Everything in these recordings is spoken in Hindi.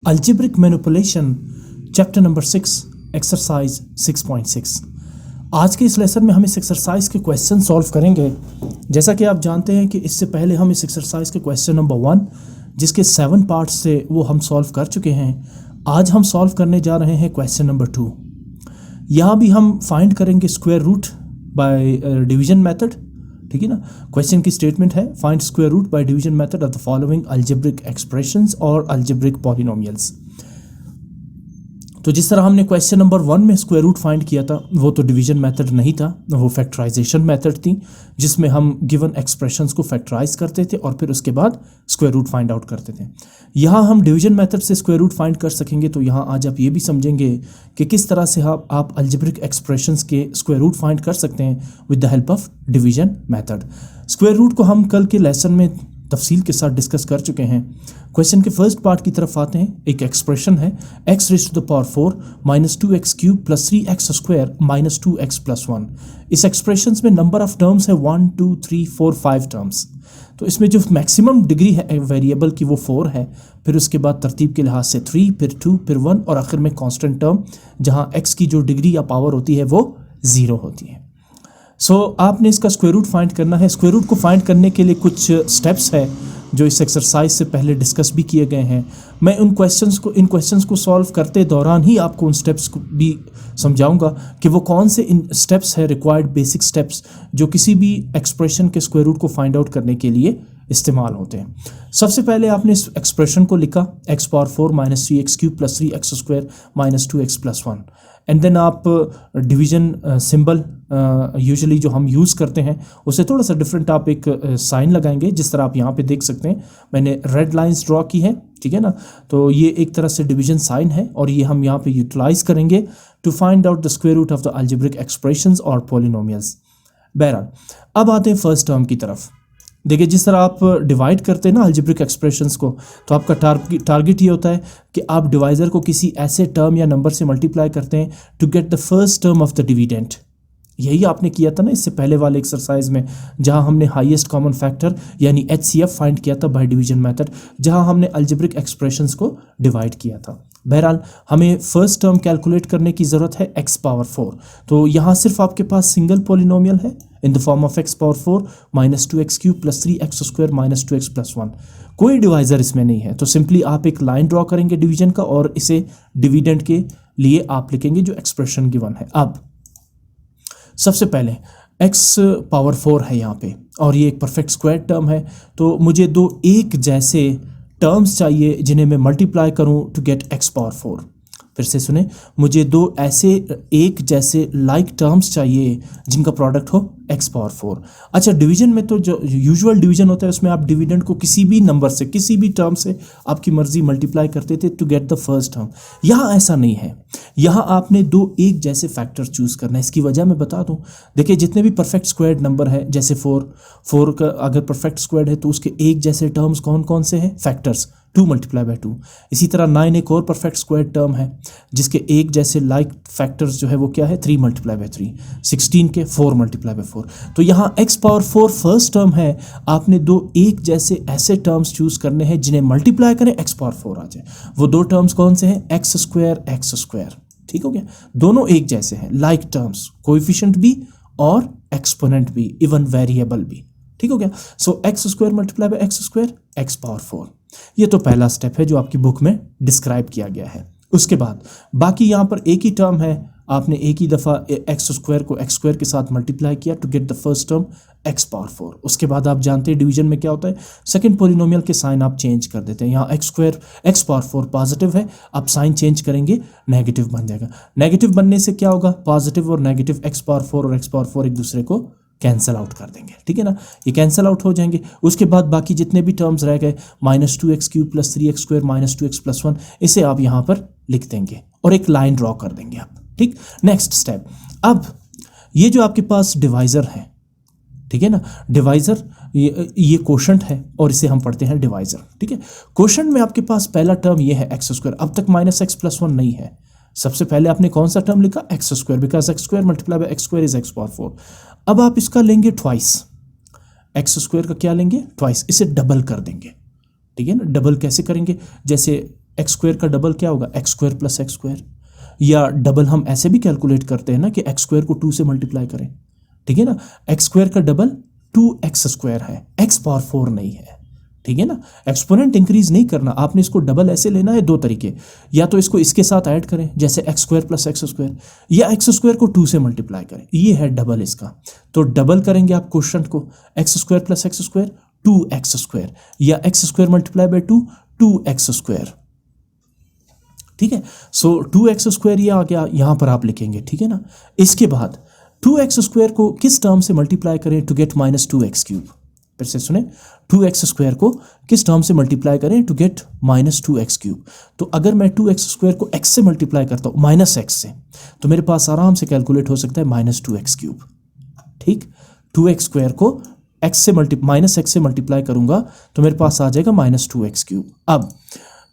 Algebraic manipulation chapter number 6 exercise 6.6। आज के इस लेसन में हम इस एक्सरसाइज के क्वेश्चन सॉल्व करेंगे। जैसा कि आप जानते हैं कि इससे पहले हम इस एक्सरसाइज के क्वेश्चन नंबर 1 जिसके 7 पार्ट्स थे वो हम सॉल्व कर चुके हैं। आज हम सॉल्व करने जा रहे हैं क्वेश्चन नंबर 2। यहाँ भी हम फाइंड करेंगे square root by division method. ठीक है ना। क्वेश्चन की स्टेटमेंट है find square root by division method of the following algebraic expressions और अलजेब्रिक पॉलिनोमियल्स। तो जिस तरह हमने क्वेश्चन नंबर 1 में स्क्वायर रूट फाइंड किया था वो तो डिवीजन मेथड नहीं था, वो फैक्टराइजेशन मेथड थी जिसमें हम गिवन एक्सप्रेशंस को फैक्टराइज करते थे और फिर उसके बाद स्क्वायर रूट फाइंड आउट करते थे। यहाँ हम डिवीजन मेथड से स्क्वायर रूट फाइंड कर सकेंगे। तो यहाँ आज आप ये भी समझेंगे कि किस तरह से आप अलजेब्रिक एक्सप्रेशंस के स्क्वायर रूट फाइंड कर सकते हैं with the help of division method. Square root को हम कल के लेसन में तफसील के साथ डिस्कस कर चुके हैं। क्वेश्चन के फर्स्ट पार्ट की तरफ आते हैं। एक एक्सप्रेशन है x raise to the power 4 minus 2x cube plus 3x square minus 2x plus 1। इस एक्सप्रेशन में नंबर ऑफ टर्म्स है 1 2 3 4 5 टर्म्स। तो इसमें जो मैक्सिमम डिग्री है वेरिएबल की वो 4 है, फिर उसके बाद तरतीब के लिहाज से 3 फिर 2 फिर 1 और आखिर में कांस्टेंट टर्म जहां x की जो डिग्री या पावर होती है वो 0 होती है। आपने इसका स्क्वायर रूट फाइंड करना है। स्क्वायर रूट को फाइंड करने के लिए कुछ स्टेप्स है जो इस एक्सरसाइज से पहले डिस्कस भी किए गए हैं। मैं इन क्वेश्चंस को सॉल्व करते दौरान ही आपको उन स्टेप्स को भी समझाऊंगा कि वो कौन से इन स्टेप्स है, रिक्वायर्ड बेसिक स्टेप्स जो किसी भी एक्सप्रेशन के स्क्वायर रूट को फाइंड आउट करने के लिए इस्तेमाल होते हैं। सबसे पहले आपने इस एक्सप्रेशन को लिखा x power 4 minus 3x cube plus 3x square minus 2x plus 1 and then आप डिवीजन सिंबल यूजुअली जो हम यूज़ करते हैं उससे थोड़ा सा डिफरेंट आप एक साइन लगाएंगे। जिस तरह आप यहाँ पे देख सकते हैं मैंने रेड लाइंस ड्रॉ की है, ठीक है ना। तो ये एक तरह से डिवीजन साइन है और ये हम यहाँ पे यूटिलाइज करेंगे to find out the square root of the algebraic expressions और पॉलिनोमियल्स। बहरहाल अब आते हैं फर्स्ट टर्म की तरफ। देखिए जिस तरह आप डिवाइड करते हैं ना अलजेब्रिक एक्सप्रेशंस को, तो आपका टारगेट ये होता है कि आप डिवाइज़र को किसी ऐसे टर्म या नंबर से मल्टीप्लाई करते हैं to get the first term of the dividend. यही आपने किया था ना इससे पहले वाले एक्सरसाइज में जहां हमने हाईएस्ट कॉमन फैक्टर यानी HCF फाइंड किया था बाय डिवीजन मेथड, जहां हमने अलजेब्रिक एक्सप्रेशंस को डिवाइड किया था। बहरहाल हमें फर्स्ट टर्म कैलकुलेट करने की ज़रूरत है x पावर 4। तो यहाँ सिर्फ आपके पास सिंगल पॉलिनोमियल है in the form of x power 4 minus 2x cube plus 3x square minus 2x plus 1। कोई डिवाइज़र इसमें नहीं है, तो सिंपली आप एक लाइन ड्रॉ करेंगे डिवीजन का और इसे डिविडेंड के लिए आप लिखेंगे जो एक्सप्रेशन गिवन है। अब सबसे पहले x पावर 4 है यहाँ पे और ये एक परफेक्ट स्क्वायर टर्म है, तो मुझे दो एक जैसे टर्म्स चाहिए जिन्हें मैं मल्टीप्लाई करूँ टू गेट x पावर 4। फिर से सुने, मुझे दो ऐसे एक जैसे लाइक टर्म्स चाहिए जिनका प्रोडक्ट हो x पावर 4। अच्छा, डिवीजन में तो जो यूजुअल डिवीजन होता है उसमें आप डिविडेंड को किसी भी नंबर से किसी भी टर्म से आपकी मर्जी मल्टीप्लाई करते थे to get the first term. यहाँ ऐसा नहीं है, यहाँ आपने दो एक जैसे फैक्टर चूज करना है। इसकी वजह मैं बता दूँ। देखिए जितने भी परफेक्ट स्क्वायर्ड नंबर है जैसे 4 का अगर परफेक्ट स्क्वायर्ड है तो उसके एक जैसे टर्म्स कौन कौन से हैं? Factors 2 multiply bye 2। इसी तरह 9 एक और परफेक्ट स्क्वायर टर्म है जिसके एक जैसे लाइक फैक्टर्स जो है वो क्या है? 3 मल्टीप्लाई बाय 3। 16 के 4 मल्टीप्लाई बाय 4। तो यहाँ x पावर 4 फर्स्ट टर्म है, आपने दो एक जैसे ऐसे टर्म्स चूज करने हैं जिन्हें मल्टीप्लाई करें x पावर 4 आ जाए। वो दो टर्म्स कौन से हैं? x square. ठीक हो गया, दोनों एक जैसे हैं, लाइक टर्म्स, कोएफिशिएंट भी और एक्सपोनेंट भी, इवन वेरिएबल भी। ठीक हो गया। सो x square multiply by x square x power 4। ये तो पहला स्टेप है जो आपकी बुक में डिस्क्राइब किया गया है। उसके बाद बाकी यहाँ पर एक ही टर्म है, आपने एक ही दफ़ा x स्क्वायर को x स्क्वायर के साथ मल्टीप्लाई किया to get the first term x power 4। उसके बाद आप जानते हैं डिवीजन में क्या होता है, सेकंड पॉलिनोमियल के साइन आप चेंज कर देते हैं। यहाँ x पावर 4 पॉजिटिव है, आप साइन चेंज करेंगे नेगेटिव बन जाएगा। नेगेटिव बनने से क्या होगा? पॉजिटिव और नेगेटिव x पावर 4 और x पावर 4 एक दूसरे को कैंसिल आउट कर देंगे। ठीक है ना, ये कैंसिल आउट हो जाएंगे। उसके बाद बाकी जितने भी टर्म्स रह गए minus 2x cube plus 3x square minus 2x plus 1, इसे आप यहाँ पर लिख देंगे और एक लाइन ड्रॉ कर देंगे आप। ठीक, नेक्स्ट स्टेप। अब ये जो आपके पास डिवाइज़र है, ठीक है ना, डिवाइज़र ये कोशंट है और इसे हम पढ़ते हैं डिवाइज़र। ठीक है, कोशंट में आपके पास पहला टर्म ये है x स्क्वायर। अब तक माइनस x प्लस 1 नहीं है। सबसे पहले आपने कौन सा टर्म लिखा? x square, because x square multiply by x square is x power 4। अब आप इसका लेंगे ट्वाइस, x स्क्वायर का क्या लेंगे? ट्वाइस। इसे डबल कर देंगे। ठीक है ना, डबल कैसे करेंगे? जैसे एक्स स्क्वायर का डबल क्या होगा, x square plus x square. या डबल हम ऐसे भी कैलकुलेट करते हैं ना कि एक्स स्क्वायर को 2 से मल्टीप्लाई करें, ठीक है ना। एक्स स्क्वायर का डबल 2x स्क्वायर है, एक्स पावर 4 नहीं है, ठीक है ना। एक्सपोनेंट इंक्रीज नहीं करना, आपने इसको डबल ऐसे लेना है, दो तरीके, या तो इसको इसके साथ ऐड करें जैसे x square plus x square, या एक्स स्क्वायर को 2 से मल्टीप्लाई करें, ये है डबल इसका। तो डबल करेंगे आप क्वोशंट को, x square plus x square 2x square, या x square multiply by 2x square, ठीक है। सो 2x स्क्वायर ये आ गया, यहां पर आप लिखेंगे, ठीक है ना। इसके बाद 2x स्क्वायर को किस टर्म से मल्टीप्लाई करें टू गेट -2x क्यूब, फिर से सुने, 2x स्क्वायर को किस टर्म से मल्टीप्लाई करें टू गेट -2x क्यूब। तो अगर मैं 2x स्क्वायर को x से मल्टीप्लाई करता हूं -x से, तो मेरे पास आराम से कैलकुलेट हो सकता है -2x क्यूब, ठीक। 2x स्क्वायर को x से -x से मल्टीप्लाई करूंगा तो मेरे पास आ जाएगा -2x क्यूब। अब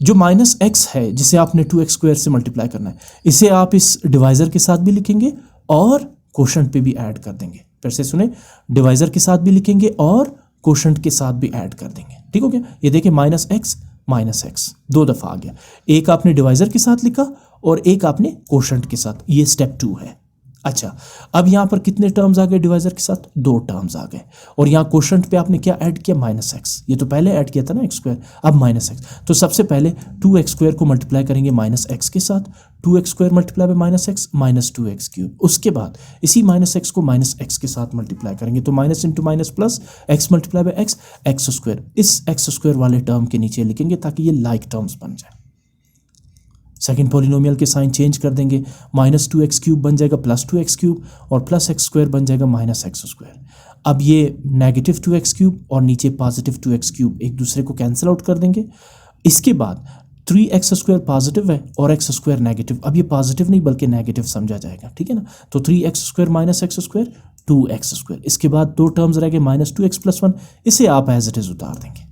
जो -x है जिसे आपने 2x स्क्वायर से मल्टीप्लाई करना है, इसे आप इस डिवाइजर के साथ भी लिखेंगे और कोशंट पे भी ऐड कर देंगे। फिर से सुने, डिवाइजर के साथ भी लिखेंगे और कोशंट के साथ भी ऐड कर देंगे, ठीक हो गया। ये देखिए -x दो दफा आ गया, एक आपने डिवाइजर के साथ लिखा और एक आपने कोशंट के साथ, ये स्टेप 2 है। अच्छा, अब यहां पर कितने टर्म्स आ गए डिवाइजर के साथ, 2 टर्म्स आ गए, और यहां क्वोशंट पे आपने क्या ऐड किया, -x, ये तो पहले ऐड किया था ना x स्क्वायर, अब -x। तो सबसे पहले 2x स्क्वायर को मल्टीप्लाई करेंगे -x के साथ, 2x square multiply by -x -2x cube. उसके बाद इसी -x को -x के साथ मल्टीप्लाई करेंगे, तो minus into minus plus, x multiply by x square, इस x स्क्वायर वाले टर्म के नीचे लिखेंगे ताकि ये लाइक टर्म्स बन जाए। सेकेंड पॉलिनोमियल के साइन चेंज कर देंगे, -2x क्यूब बन जाएगा +2x क्यूब, और +x स्क्वायर बन जाएगा -x स्क्वायर। अब ये -2x क्यूब और नीचे +2x क्यूब एक दूसरे को कैंसिल आउट कर देंगे। इसके बाद 3x स्क्वायर पॉजिटिव है और x स्क्वायर नेगेटिव, अब ये पॉजिटिव नहीं बल्कि नेगेटिव समझा जाएगा, ठीक है ना। तो 3x square -x square 2x square. इसके बाद 2 टर्म्स रह गए -2x + 1, इसे आप एज इट इज उतार देंगे,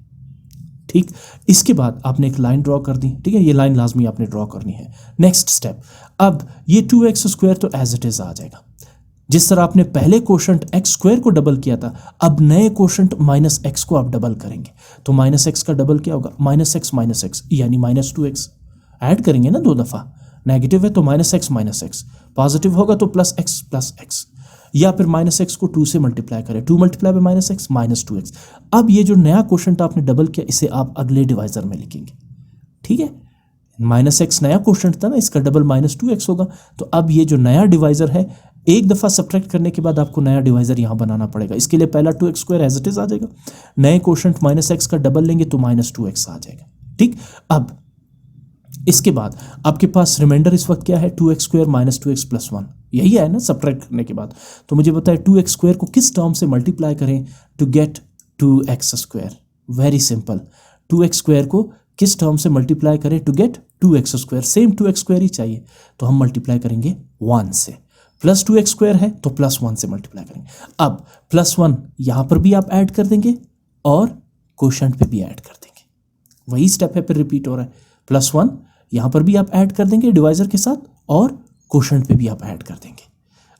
ठीक। इसके बाद आपने एक लाइन ड्रॉ कर दी, ठीक है, ये लाइन लाजमी आपने ड्रॉ करनी है। नेक्स्ट स्टेप, अब ये 2x स्क्वायर तो एज इट इज आ जाएगा, जिस तरह आपने पहले कोशंट x स्क्वायर को डबल किया था, अब नए कोशंट -x को आप डबल करेंगे, तो -x का डबल क्या होगा, -x यानी -2x ऐड करेंगे ना 2 दफा, नेगेटिव है तो -x, पॉजिटिव होगा तो +x, या फिर -x को 2 से मल्टीप्लाई करें, 2 मल्टीप्लाई बाय -x -2x। अब ये जो नया क्वोशंट आपने डबल किया, इसे आप अगले डिवाइजर में लिखेंगे, ठीक है। -x नया क्वोशंट था ना, इसका डबल -2x होगा, तो अब ये जो नया डिवाइजर है, एक दफा सब्ट्रैक्ट करने के बाद आपको नया डिवाइजर यहां बनाना पड़ेगा। इसके लिए पहला 2x square as it is आ जाएगा, नए क्वोशंट -x का डबल लेंगे तो -2x आ जाएगा, ठीक। अब इसके बाद आपके पास रिमाइंडर इस वक्त क्या है, 2x स्क्वायर -2x + 1, यही है ना सब्ट्रैक्ट करने के बाद। तो मुझे बताए 2x स्क्वायर को किस टर्म से मल्टीप्लाई करें to get 2x square. Very simple, 2x square को किस टर्म से मल्टीप्लाई करें to get 2x square, same 2x square ही चाहिए, तो हम मल्टीप्लाई करेंगे 1 से, +2x स्क्वायर है तो +1 से मल्टीप्लाई करेंगे। अब +1 यहां पर भी आप ऐड कर देंगे और क्वोशंट पे भी ऐड कर देंगे, वही स्टेप है, फिर रिपीट हो रहा है। +1 यहां पर भी आप ऐड कर देंगे डिवाइजर के साथ और क्वोशंट पे भी आप ऐड कर देंगे।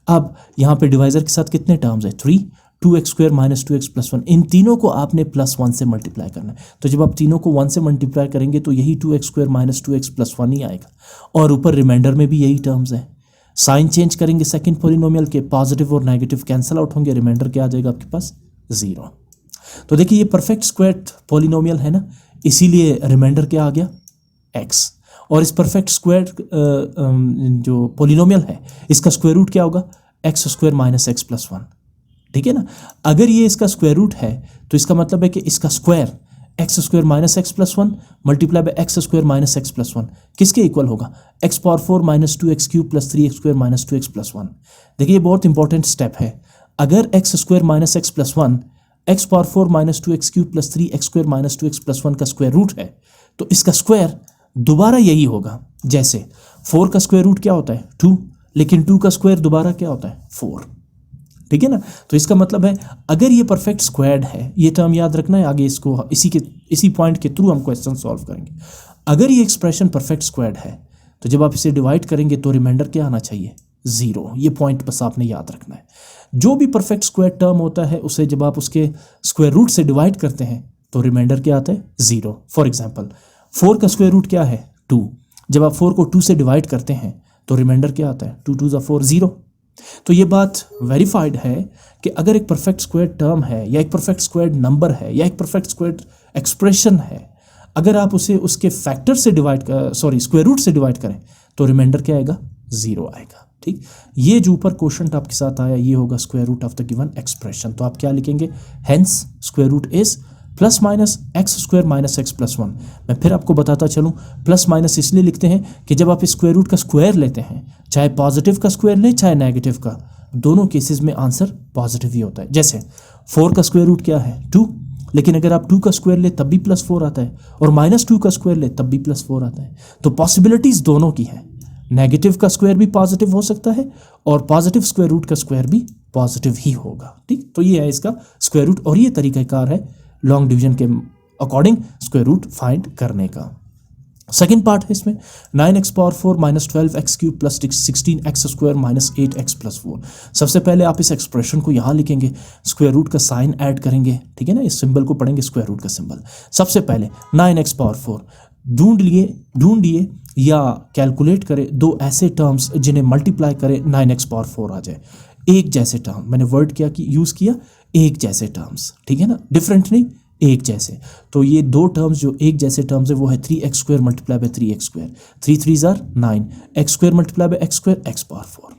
अब यहां पे डिवाइजर के साथ कितने टर्म्स है, 3, 2x स्क्वायर -2x + 1, इन तीनों को आपने +1 से मल्टीप्लाई करना है। तो जब आप तीनों को 1 से मल्टीप्लाई करेंगे तो यही 2x स्क्वायर -2x + 1 ही आएगा, और ऊपर रिमाइंडर में भी यही टर्म्स है। साइन चेंज करेंगे सेकेंड पॉलिनोमियल के, पॉजिटिव और नेगेटिव कैंसिल आउट होंगे, रिमाइंडर क्या आ जाएगा आपके पास, 0। तो देखिए ये परफेक्ट स्क्वायर्ड पॉलिनोमियल है ना, इसीलिए रिमाइंडर क्या आ गया, x। और इस परफेक्ट स्क्वायर जो पॉलिनोमियल है, इसका स्क्वायर रूट क्या होगा, x स्क्वायर -x + 1, ठीक है ना। अगर ये इसका स्क्वायर रूट है तो इसका मतलब है कि इसका square x square -x + 1 multiply by x square -x + 1 किसके इक्वल होगा, x power 4 -2x cube + 3x square -2x + 1। देखिए ये बहुत इंपॉर्टेंट स्टेप है, अगर x square -x + 1 x power 4 -2x cube + 3x square -2x + 1 का स्क्वायर रूट है, तो इसका स्क्वायर दोबारा यही होगा। जैसे 4 का स्क्वायर रूट क्या होता है, 2, लेकिन 2 का स्क्वायर दोबारा क्या होता है, 4, ठीक है ना। तो इसका मतलब है अगर ये परफेक्ट स्क्वायर्ड है, ये टर्म याद रखना है, आगे इसको इसी पॉइंट के थ्रू हम क्वेश्चन सॉल्व करेंगे। अगर ये एक्सप्रेशन परफेक्ट स्क्वायर्ड है तो जब आप इसे डिवाइड करेंगे तो रिमाइंडर क्या आना चाहिए, 0। ये पॉइंट बस आपने याद रखना है। जो भी परफेक्ट स्क्वायर टर्म होता है उसे जब आप उसके स्क्वायर रूट से डिवाइड करते हैं तो रिमाइंडर क्या आता है, 0। फॉर एग्जाम्पल 4 का स्क्वायर रूट क्या है, 2। जब आप 4 को 2 से डिवाइड करते हैं तो रिमाइंडर क्या आता है, 2 2 ज़ा 4, 0। तो ये बात वेरीफाइड है कि अगर एक परफेक्ट स्क्वायर टर्म है या एक परफेक्ट स्क्वायर नंबर है या एक परफेक्ट स्क्वायर एक्सप्रेशन है, अगर आप उसे उसके फैक्टर से स्क्वायर रूट से डिवाइड करें तो रिमाइंडर क्या आएगा, 0 आएगा। ठीक, ये जो ऊपर क्वेश्चन आपके साथ आया ये होगा square root of the given expression. तो आप क्या लिखेंगे, hence square root is plus minus X square minus X plus 1। मैं फिर आपको बताता चलूँ, प्लस माइनस इसलिए लिखते हैं कि जब आप स्क्वायर रूट का स्क्वायर लेते हैं, चाहे पॉजिटिव का स्क्वायर लें चाहे नेगेटिव का, दोनों केसेस में आंसर पॉजिटिव ही होता है। जैसे 4 का स्क्वायर रूट क्या है, 2, लेकिन अगर आप 2 का स्क्वायर ले तब भी +4 आता है और -2 का स्क्वायर ले तब भी +4 आता है। तो पॉसिबिलिटीज दोनों की है, नेगेटिव का स्क्वायर भी पॉजिटिव हो सकता है और पॉजिटिव स्क्वायर रूट का स्क्वायर भी पॉजिटिव ही होगा। ठीक, तो ये है इसका स्क्वायर रूट और ये तरीकाकार है लॉन्ग डिवीजन के अकॉर्डिंग स्क्वायर रूट फाइंड करने का। सेकेंड पार्ट है इसमें 9x power 4 minus 12x cube plus 16x square minus 8x plus 4। सबसे पहले आप इस एक्सप्रेशन को यहाँ लिखेंगे, स्क्वायर रूट का साइन ऐड करेंगे, ठीक है ना, इस सिंबल को पढ़ेंगे स्क्वायर रूट का सिंबल। सबसे पहले 9x पावर 4 ढूंढिए या कैलकुलेट करें दो ऐसे टर्म्स जिन्हें मल्टीप्लाई करें 9x पावर 4 आ जाए। एक जैसे टर्म, मैंने वर्ड क्या यूज़ किया, एक जैसे टर्म्स, ठीक है ना, डिफरेंट नहीं, एक जैसे। तो ये दो टर्म्स जो एक जैसे टर्म्स है वो है 3x square multiply by 3x square, 3 3 ज़ार 9, x square multiply by x square x power 4।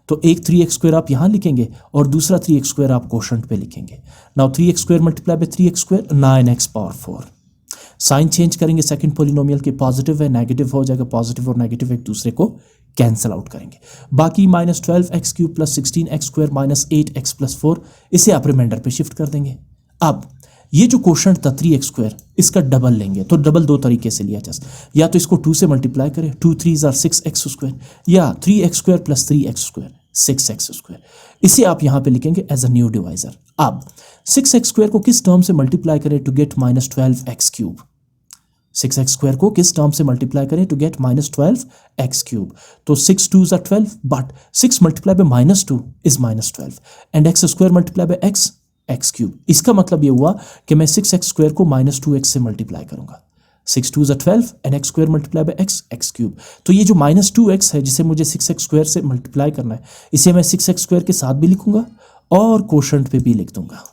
तो एक 3x स्क्वायर आप यहाँ लिखेंगे और दूसरा 3x स्क्वायर आप कोशंट पे लिखेंगे। Now 3x square multiply by 3x square 9x power 4। Sign change करेंगे सेकंड पोलिनोमियल के, पॉजिटिव है नेगेटिव हो जाएगा, पॉजिटिव और नेगेटिव एक दूसरे को कैंसिल आउट करेंगे। बाकी minus 12x cube plus 16x square minus 8x plus 4, इसे आप रिमाइंडर पे शिफ्ट कर देंगे। अब ये जो क्वोशंट था 3x स्क्वायर, इसका डबल लेंगे। तो डबल दो तरीके से लिया जा सकता, या तो इसको 2 से मल्टीप्लाई करें, 2 3 ज़ार 6x स्क्वायर, या 3x square plus 3x square 6x square. इसे आप यहाँ पे लिखेंगे एज अ न्यू डिवाइजर। अब 6x स्क्वायर को किस टर्म से मल्टीप्लाई करें to get minus 12x cube, 6x square को किस टर्म से मल्टीप्लाई करें to get minus 12x cube. तो 6 2 ज़ार 12, but 6 multiply by minus 2 is minus 12 and x square multiply by x cube. इसका मतलब ये हुआ कि मैं 6x स्क्वायर को माइनस 2x से मल्टीप्लाई करूंगा। 6 2 ज़ार 12 and x square multiply by x cube. तो ये जो माइनस 2x है जिसे मुझे 6x स्क्वायर से मल्टीप्लाई करना है, इसे मैं 6x स्क्वायर के साथ भी लिखूंगा और कोशंट पे भी लिख दूंगा।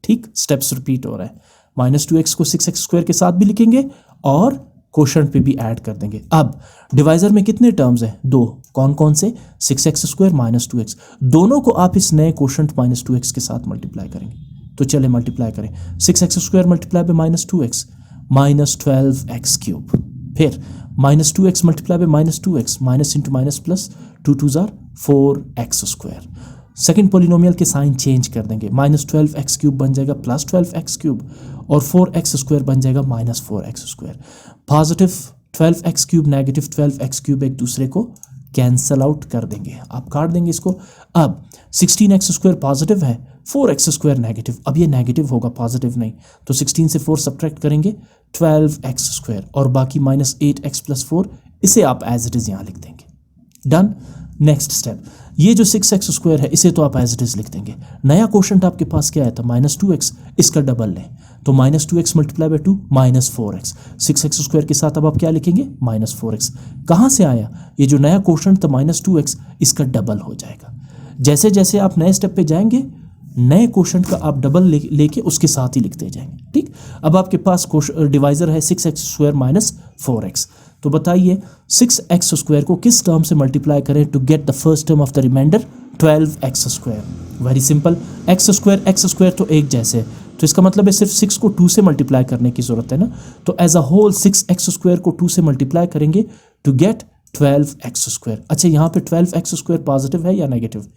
ठीक, स्टेप्स रिपीट हो रहा है। माइनस 2x को 6x स्क्वायर के साथ भी लिखेंगे और कोशंट पे भी ऐड कर देंगे। अब डिवाइजर में कितने टर्म्स हैं, दो। कौन कौन से, 6x स्क्वायर माइनस 2x, दोनों को आप इस नए कोशंट माइनस 2x के साथ मल्टीप्लाई करेंगे। तो चले मल्टीप्लाई करें, 6x square multiply by minus 2x minus 12x cube, फिर minus 2x multiply by minus 2x minus into minus plus 2 2 ज़ार 4x स्क्वायर। सेकेंड पोलिनोमियल के साइन चेंज कर देंगे, माइनस 12x क्यूब बन जाएगा प्लस 12x क्यूब और 4x स्क्वायर बन जाएगा minus 4x square. Positive 12x cube negative 12x cube एक दूसरे को कैंसल आउट कर देंगे, आप काट देंगे इसको। अब 16x स्क्वायर पॉजिटिव है, 4x स्क्वायर नेगेटिव, अब ये नेगेटिव होगा पॉजिटिव नहीं, तो 16 से 4 सब्ट्रैक्ट करेंगे 12x स्क्वायर और बाकी माइनस 8x प्लस 4, इसे आप एज इट इज़ यहाँ लिख देंगे। डन। नेक्स्ट स्टेप, ये जो 6x स्क्वायर है इसे तो आप एज इट इज लिख देंगे। नया क्वोशंट आपके पास क्या आया था, माइनस 2x, इसका डबल लें तो minus 2x multiply bye 2 minus 4x। 6x square के साथ अब आप क्या लिखेंगे, माइनस 4x। कहाँ से आया, ये जो नया क्वोशंट था माइनस 2x, इसका डबल हो जाएगा। जैसे जैसे आप नए स्टेप पे जाएंगे, नए क्वोशंट का आप डबल लेके उसके साथ ही लिखते जाएंगे। ठीक, अब आपके पास डिवाइजर है 6x स्क्वायर माइनस 4x। तो बताइए 6x स्क्वायर को किस टर्म से मल्टीप्लाई करें to get the first term of the reminder 12x square. Very simple, x square तो एक जैसे, तो इसका मतलब है सिर्फ 6 को 2 से मल्टीप्लाई करने की जरूरत है ना। तो as a whole 6x square को 2 से मल्टीप्लाई करेंगे टू गेट 12x स्क्वायर। अच्छा, यहाँ पे 12x स्क्वायर पॉजिटिव है या नेगेटिव,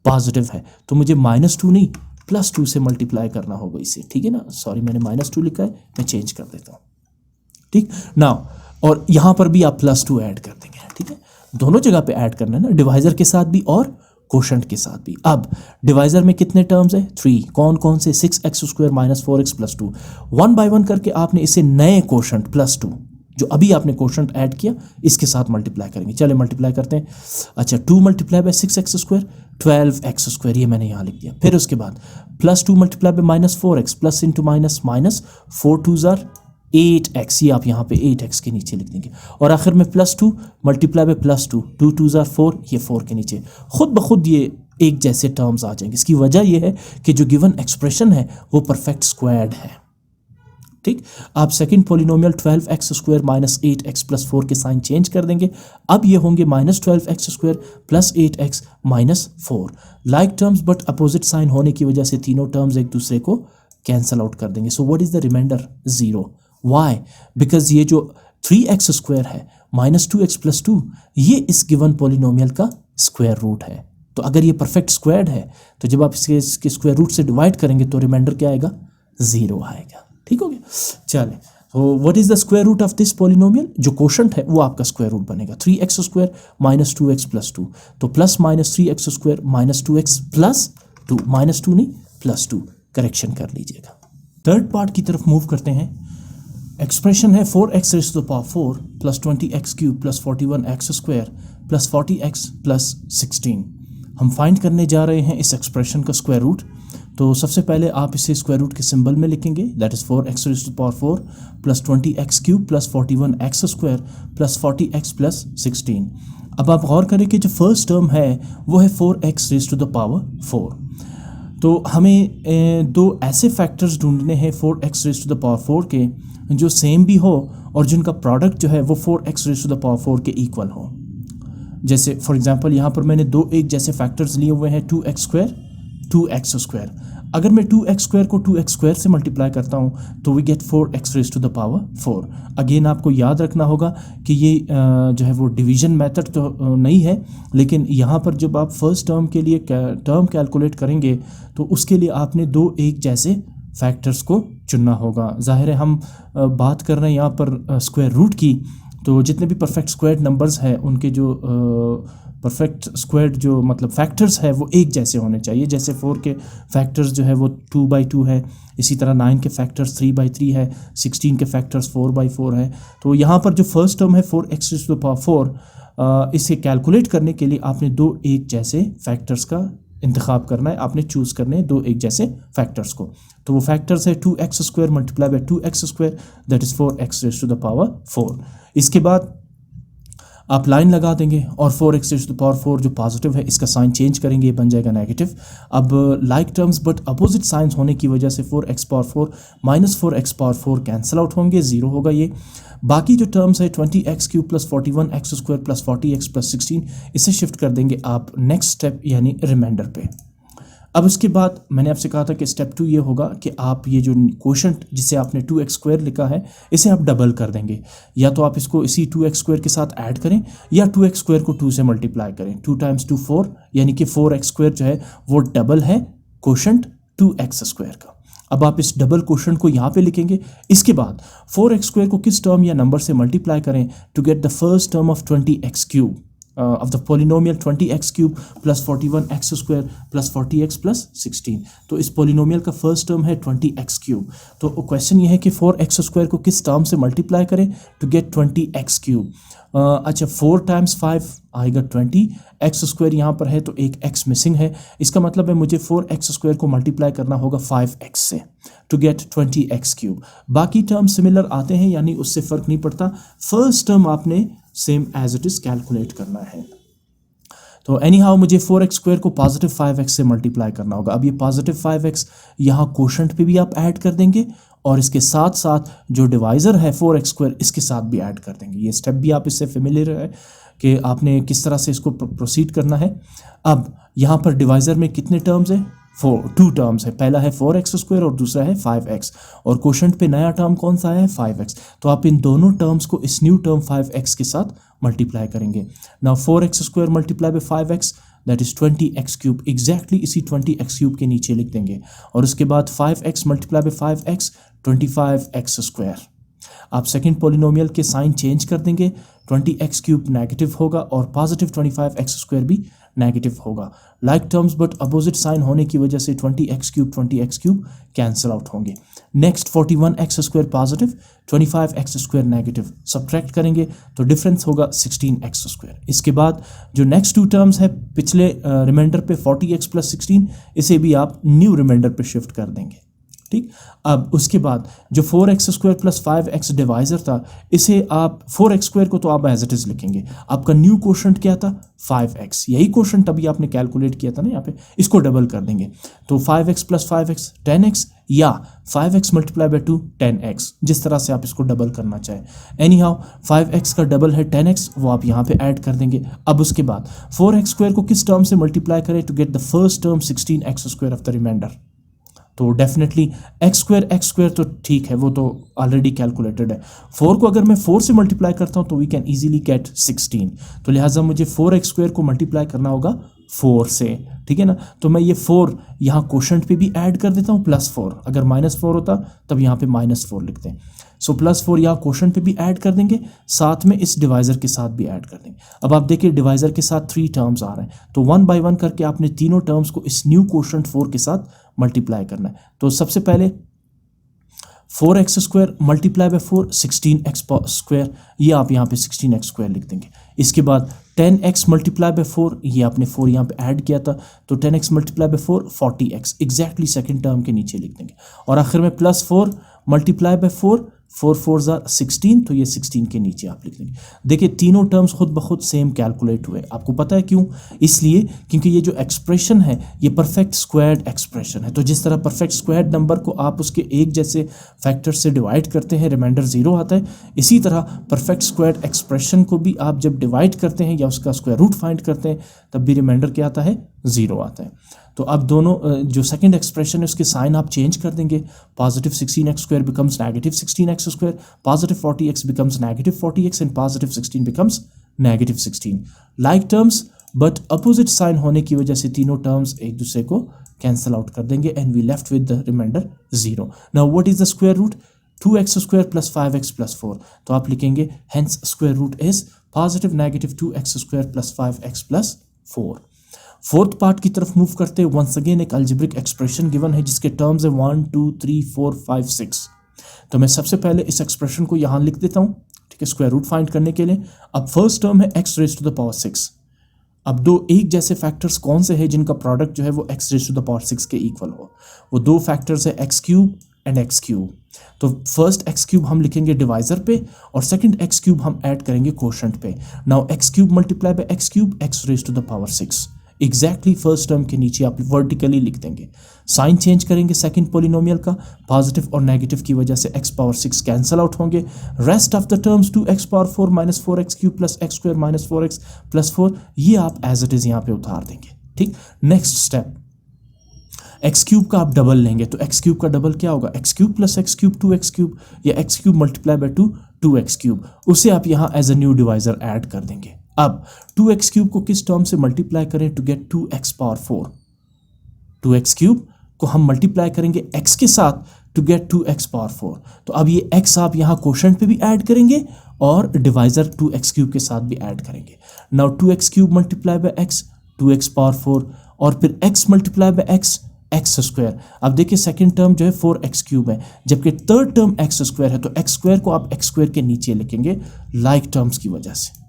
पॉजिटिव है, तो मुझे माइनस 2 नहीं प्लस 2 से मल्टीप्लाई करना होगा इसे। ठीक है ना, सॉरी मैंने माइनस 2 लिखा है, मैं चेंज कर देता हूँ। ठीक, नाउ और यहाँ पर भी आप प्लस 2 ऐड कर देंगे। ठीक है, दोनों जगह पे ऐड करना है ना, डिवाइजर के साथ भी और कोशंट के साथ भी। अब डिवाइजर में कितने टर्म्स है, 3। कौन कौन से, 6x square minus 4x plus 2। 1 bye 1 करके आपने इसे नए कोशंट प्लस 2 जो अभी आपने कोशंट ऐड किया इसके साथ मल्टीप्लाई करेंगे। चले मल्टीप्लाई करते हैं। अच्छा, 2 multiply bye 6x square 12x square, ये मैंने यहाँ लिख दिया। फिर उसके बाद plus 2 multiply by minus 4x plus into minus minus 4 2 ज़ार 8x, ये आप यहाँ पे 8x के नीचे लिख देंगे, और आखिर में +2 मल्टीप्लाई बाय +2, 2 2 ज़ार 4, ये 4 के नीचे खुद ब खुद ये एक जैसे टर्म्स आ जाएंगे। इसकी वजह ये है कि जो गिवन एक्सप्रेशन है वो परफेक्ट स्क्वायर्ड है। ठीक, आप second polynomial 12x² minus 8x plus 4 के साइन चेंज कर देंगे। अब ये होंगे -12x² plus 8x minus 4। Like terms but opposite sign होने की वजह से तीनों टर्म्स एक दूसरे को कैंसल आउट कर देंगे। So what is the reminder? 0। Why? Because ये जो 3x² है -2x प्लस 2, ये इस गिवन पॉलिनोमियल का स्क्वायर रूट है। तो अगर ये परफेक्ट स्क्वायर्ड है तो जब आप इसके स्क्वायर रूट से डिवाइड करेंगे तो रिमाइंडर क्या आएगा? 0 आएगा। ठीक हो गया? चले, तो what is the square root of this polynomial? जो कोशंट है वो आपका स्क्वायर रूट बनेगा 3x² माइनस 2x प्लस 2, तो plus minus 3x² minus 2x plus 2, -2 नहीं +2, करेक्शन कर लीजिएगा। थर्ड पार्ट की तरफ मूव करते हैं। एक्सप्रेशन है 4x⁴ plus 20x³ plus 41x² plus 40x plus 16। हम फाइंड करने जा रहे हैं इस एक्सप्रेशन का स्क्वायर रूट। तो सबसे पहले आप इसे स्क्वायर रूट के सिंबल में लिखेंगे, that is 4x⁴ plus 20x³ plus 41x² plus 40x plus 16। अब आप गौर करें कि जो फर्स्ट टर्म है वो है 4x⁴। तो हमें दो ऐसे फैक्टर्स ढूंढने हैं 4x⁴ के जो सेम भी हो और जिनका प्रोडक्ट जो है वो 4x⁴ के इक्वल हो। जैसे फॉर एग्जांपल यहाँ पर मैंने दो एक जैसे फैक्टर्स लिए हुए हैं 2x², 2x²। अगर मैं 2x² को 2x² से मल्टीप्लाई करता हूँ तो वी गेट 4x⁴। अगेन आपको याद रखना होगा कि ये जो है वो डिवीजन मेथड तो नहीं है, लेकिन यहाँ पर जब आप फर्स्ट टर्म के लिए टर्म कैलकुलेट करेंगे तो उसके लिए आपने दो एक जैसे फैक्टर्स को चुनना होगा। ज़ाहिर है हम बात कर रहे हैं यहाँ पर स्क्वायर रूट की, तो जितने भी परफेक्ट स्क्वायर्ड नंबर्स हैं उनके जो परफेक्ट स्क्वायर्ड जो मतलब फैक्टर्स है वो एक जैसे होने चाहिए। जैसे 4 के फैक्टर्स जो है वो 2/2 है, इसी तरह 9 के फैक्टर्स 3/3 है, 16 के फैक्टर्स 4/4 है। तो यहाँ पर जो फर्स्ट टर्म है 4x⁴, इसे कैलकुलेट करने के लिए आपने दो एक जैसे फैक्टर्स का इंतखाब करना है, आपने चूज़ करने हैं दो एक जैसे फैक्टर्स को। तो वो फैक्टर्स है 2x² multiply by 2x², that is 4x⁴। इसके बाद आप लाइन लगा देंगे और 4x⁴ जो पॉजिटिव है इसका साइन चेंज करेंगे, ये बन जाएगा नेगेटिव। अब like terms but opposite science होने की वजह से 4x⁴ minus 4x⁴ cancel out होंगे, 0 होगा ये। बाकी जो टर्म्स है 20x³ plus 41x² plus 40x plus 16, इसे शिफ्ट कर देंगे आप नेक्स्ट स्टेप यानी रिमाइंडर पे। अब उसके बाद मैंने आपसे कहा था कि स्टेप 2 ये होगा कि आप ये जो कोशंट जिसे आपने 2x² लिखा है इसे आप डबल कर देंगे। या तो आप इसको इसी 2x² के साथ ऐड करें या 2x² को 2 से मल्टीप्लाई करें। 2 × 2 4, यानी कि 4x² जो है वो डबल है कोशंट 2x² का। अब आप इस डबल कोशंट को यहाँ पे लिखेंगे। इसके बाद 4x² को किस टर्म या नंबर से मल्टीप्लाई करें to get the first term of 20x³ of the polynomial 20x³ plus 41x² plus 40x plus 16। तो इस पोलिनोमियल का फर्स्ट टर्म है 20x³। तो क्वेश्चन ये है कि 4x² को किस टर्म से मल्टीप्लाई करें टू गेट 20x³। अच्छा 4 × 5 आएगा 20, x² यहाँ पर है तो एक x मिसिंग है, इसका मतलब है मुझे 4x² को मल्टीप्लाई करना होगा 5x से टू गेट 20x³। बाकी टर्म सिमिलर आते हैं यानी उससे फ़र्क नहीं पड़ता, फर्स्ट टर्म आपने same as it is calculate करना है। तो एनी हाउ मुझे 4x² को पॉजिटिव 5x से मल्टीप्लाई करना होगा। अब ये पॉजिटिव 5x यहाँ कोशंट पे भी आप ऐड कर देंगे और इसके साथ साथ जो डिवाइज़र है 4x² इसके साथ भी ऐड कर देंगे। ये स्टेप भी आप इससे फेमिलियर है कि आपने किस तरह से इसको प्रोसीड करना है। अब यहाँ पर डिवाइज़र में कितने टर्म्स हैं? 2 टर्म्स है, पहला है 4x² और दूसरा है 5x, और कोशंट पे नया टर्म कौन सा है? 5x। तो आप इन दोनों टर्म्स को इस न्यू टर्म 5x के साथ मल्टीप्लाई करेंगे। Now 4x² multiply by 5x that is 20x³, exactly इसी 20x³ के नीचे लिख देंगे। और उसके बाद 5x multiply by 5x 25x²। आप सेकंड पॉलिनोमियल के साइन चेंज कर देंगे, 20x³ नेगेटिव होगा और पॉजिटिव 25x² भी नेगेटिव होगा। Like terms but opposite sign होने की वजह से 20x³ कैंसिल आउट होंगे। Next 41x² positive, 25x² negative, subtract करेंगे तो डिफरेंस होगा 16x²। इसके बाद जो नेक्स्ट 2 टर्म्स है पिछले रिमाइंडर पे 40x प्लस 16, इसे भी आप न्यू रिमाइंडर पे शिफ्ट कर देंगे। ठीक। अब उसके बाद जो 4x² प्लस 5x डिवाइजर था, इसे आप 4x² को तो आप एज इट इज लिखेंगे। आपका न्यू क्वोशंट क्या था 5x, यही क्वोशंट अभी आपने कैलकुलेट किया था ना, यहाँ पे इसको डबल कर देंगे तो 5x प्लस 5x 10x या 5x मल्टीप्लाई बाय 2 10x, जिस तरह से आप इसको डबल करना चाहें। एनी हाउ 5x का डबल है 10x, वो आप यहाँ पे ऐड कर देंगे। अब उसके बाद 4x² को किस टर्म से मल्टीप्लाई करें to get the first term 16x² of the reminder, तो डेफिनेटली x² तो ठीक है, वो तो ऑलरेडी कैलकुलेटेड है। 4 को अगर मैं 4 से मल्टीप्लाई करता हूँ तो वी कैन इजीली गेट 16, तो लिहाजा मुझे 4x² को मल्टीप्लाई करना होगा 4 से, ठीक है ना। तो मैं ये 4 यहाँ क्वोशंट पे भी ऐड कर देता हूँ प्लस 4, अगर -4 होता तब यहाँ पे -4 लिखते हैं। सो +4 यहाँ क्वोशंट पे भी ऐड कर देंगे, साथ में इस डिवाइज़र के साथ भी ऐड कर देंगे। अब आप देखिए डिवाइज़र के साथ 3 टर्म्स आ रहे हैं, तो 1 बाय 1 करके आपने तीनों टर्म्स को इस न्यू क्वोशंट 4 के साथ मल्टीप्लाई करना है। तो सबसे पहले 4x² मल्टीप्लाई बाय 4 16x², ये आप यहाँ पे 16x² लिख देंगे। इसके बाद 10x मल्टीप्लाई बाय 4, ये आपने 4 यहाँ पे ऐड किया था, तो 10x multiply by 4 40x, exactly second term के नीचे लिख देंगे। और आखिर में +4 मल्टीप्लाई बाय 4, 4 4 16, तो ये 16 के नीचे आप लिख देंगे। देखिए तीनों टर्म्स खुद ब खुद सेम कैलकुलेट हुए। आपको पता है क्यों? इसलिए क्योंकि ये जो एक्सप्रेशन है ये परफेक्ट स्क्वायर्ड एक्सप्रेशन है। तो जिस तरह परफेक्ट स्क्वायर्ड नंबर को आप उसके एक जैसे फैक्टर से डिवाइड करते हैं, रिमाइंडर 0 आता है, इसी तरह परफेक्ट स्क्वायर्ड एक्सप्रेशन को भी आप जब डिवाइड करते हैं या उसका स्क्वायर रूट फाइंड करते हैं तब भी रिमाइंडर क्या आता है? 0 आता है। तो अब दोनों जो सेकंड एक्सप्रेशन है उसके साइन आप चेंज कर देंगे। Positive 16x² becomes negative 16x², positive 40x becomes negative 40x and positive 16 becomes negative 16। Like terms but opposite sign होने की वजह से तीनों टर्म्स एक दूसरे को कैंसिल आउट कर देंगे and we left with the reminder 0। Now what is the square root? 2x² plus 5x plus 4, तो आप लिखेंगे hence square root is positive negative 2x² plus 5x plus 4। Fourth part की तरफ मूव करते हैं। वंस अगेन एक अलजेब्रिक एक्सप्रेशन गिवन है जिसके टर्म्स है 1 2 3 4 5 6। तो मैं सबसे पहले इस एक्सप्रेशन को यहाँ लिख देता हूँ, ठीक है, स्क्वायर रूट फाइंड करने के लिए। अब फर्स्ट टर्म है x raise to the power 6। अब दो एक जैसे फैक्टर्स कौन से हैं जिनका प्रोडक्ट जो है वो x raise to the power 6 के इक्वल हो? वो दो फैक्टर्स है x³ एंड x³। तो फर्स्ट x³ हम लिखेंगे डिवाइजर पे और सेकंड x³ हम ऐड करेंगे क्वोशंट पे। Now x³ multiply by x³ x raise to the power 6, exactly first term के नीचे आप वर्टिकली लिख देंगे। साइन चेंज करेंगे सेकंड पोलिनोमियल का, पॉजिटिव और नेगेटिव की वजह से x पावर 6 कैंसल आउट होंगे। Rest of the terms 2x power 4 minus 4x³ plus x² minus 4x plus 4, ये आप एज इट इज यहाँ पे उतार देंगे। ठीक, नेक्स्ट स्टेप x³ का आप डबल लेंगे, तो x³ का डबल क्या होगा? x³ प्लस x³ 2x³ या x³ मल्टीप्लाई बाय 2 2x³, उसे आप यहाँ as a new divisor add कर देंगे। अब 2x³ को किस टर्म से मल्टीप्लाई करें to get 2x power 4? 2x³ को हम मल्टीप्लाई करेंगे x के साथ टू गेट 2x पावर 4। तो अब ये x आप यहाँ क्वोशंट पे भी ऐड करेंगे और डिवाइजर 2x³ के साथ भी ऐड करेंगे। Now 2x³ multiply by x 2x power 4 और फिर x multiply by x x²। अब देखिए सेकंड टर्म जो है 4x³ है, जबकि थर्ड टर्म x² है, तो x² को आप x² के नीचे लिखेंगे लाइक टर्म्स की वजह से।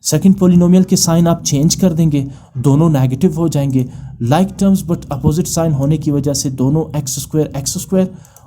सेकंड पोलिनोमियल के साइन आप चेंज कर देंगे, दोनों नेगेटिव हो जाएंगे। Like terms but opposite sign होने की वजह से दोनों x²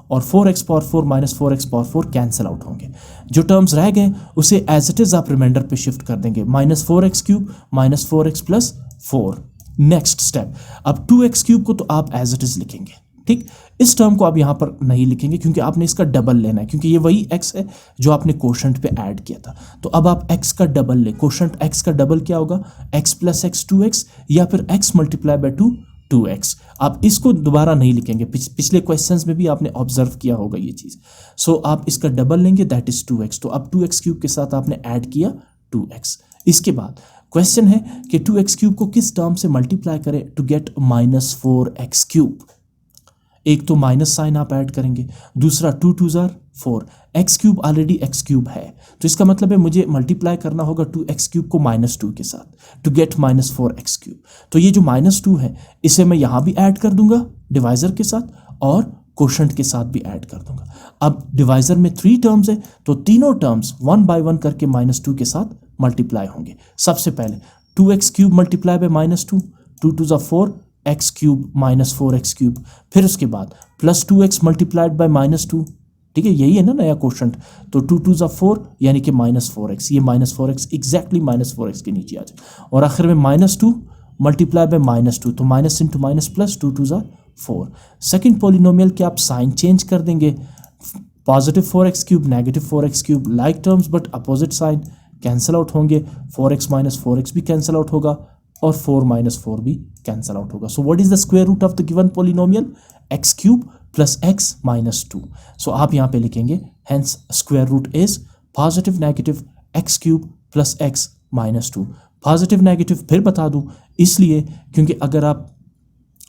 और 4x power 4 minus 4x power 4 cancel out होंगे। जो टर्म्स रह गए उसे एज इट इज आप रिमाइंडर पे शिफ्ट कर देंगे, minus 4x³ minus 4x plus 4। Next step, अब 2x³ को तो आप एज इट इज लिखेंगे। ठीक, इस टर्म को आप यहाँ पर नहीं लिखेंगे क्योंकि आपने इसका डबल लेना है, क्योंकि ये वही x है जो आपने क्वोशंट पे ऐड किया था। तो अब आप x का डबल ले, क्वोशंट x का डबल क्या होगा? x प्लस x 2x या फिर x मल्टीप्लाई बाय 2 2x। आप इसको दोबारा नहीं लिखेंगे, पिछले क्वेश्चंस में भी आपने ऑब्जर्व किया होगा ये चीज़। सो आप इसका डबल लेंगे, दैट इज 2x। तो अब 2x³ के साथ आपने ऐड किया 2x। इसके बाद क्वेश्चन है कि 2x³ को किस टर्म से मल्टीप्लाई करें टू गेट माइनस 4x³। एक तो माइनस साइन आप ऐड करेंगे, दूसरा 2 2 4, x³ ऑलरेडी x³ है, तो इसका मतलब है मुझे मल्टीप्लाई करना होगा 2x³ को -2 के साथ टू गेट माइनस 4x³। तो ये जो -2 है इसे मैं यहाँ भी ऐड कर दूंगा डिवाइजर के साथ और क्वोशंट के साथ भी ऐड कर दूंगा। अब डिवाइजर में 3 टर्म्स है तो तीनों टर्म्स 1 बाय 1 करके -2 के साथ मल्टीप्लाई होंगे। सबसे पहले 2x³ multiply by -2, 2 2 4, x cube minus 4x cube, फिर उसके बाद प्लस 2x मल्टीप्लाइड बाय -2, ठीक है, यही है ना नया क्वेश्चन। तो 2 2 ज़ा 4 यानी कि -4x, ये -4x एग्जैक्टली -4x के नीचे आ जाए, और आखिर में -2 मल्टीप्लाई बाय -2, तो माइनस इंटू माइनस प्लस 2 2 ज़ा 4। सेकेंड पोलिनोमियल के आप साइन चेंज कर देंगे, positive 4x cube negative 4x cube, like terms but opposite sign, cancel out होंगे, 4x माइनस 4x भी कैंसिल आउट होगा और 4 माइनस 4 भी कैंसिल आउट होगा। So what is the square root of the given polynomial? x cube plus x minus 2। So आप यहाँ पे लिखेंगे hence square root is positive negative x cube plus x minus 2। Positive negative फिर बता दूँ इसलिए क्योंकि अगर आप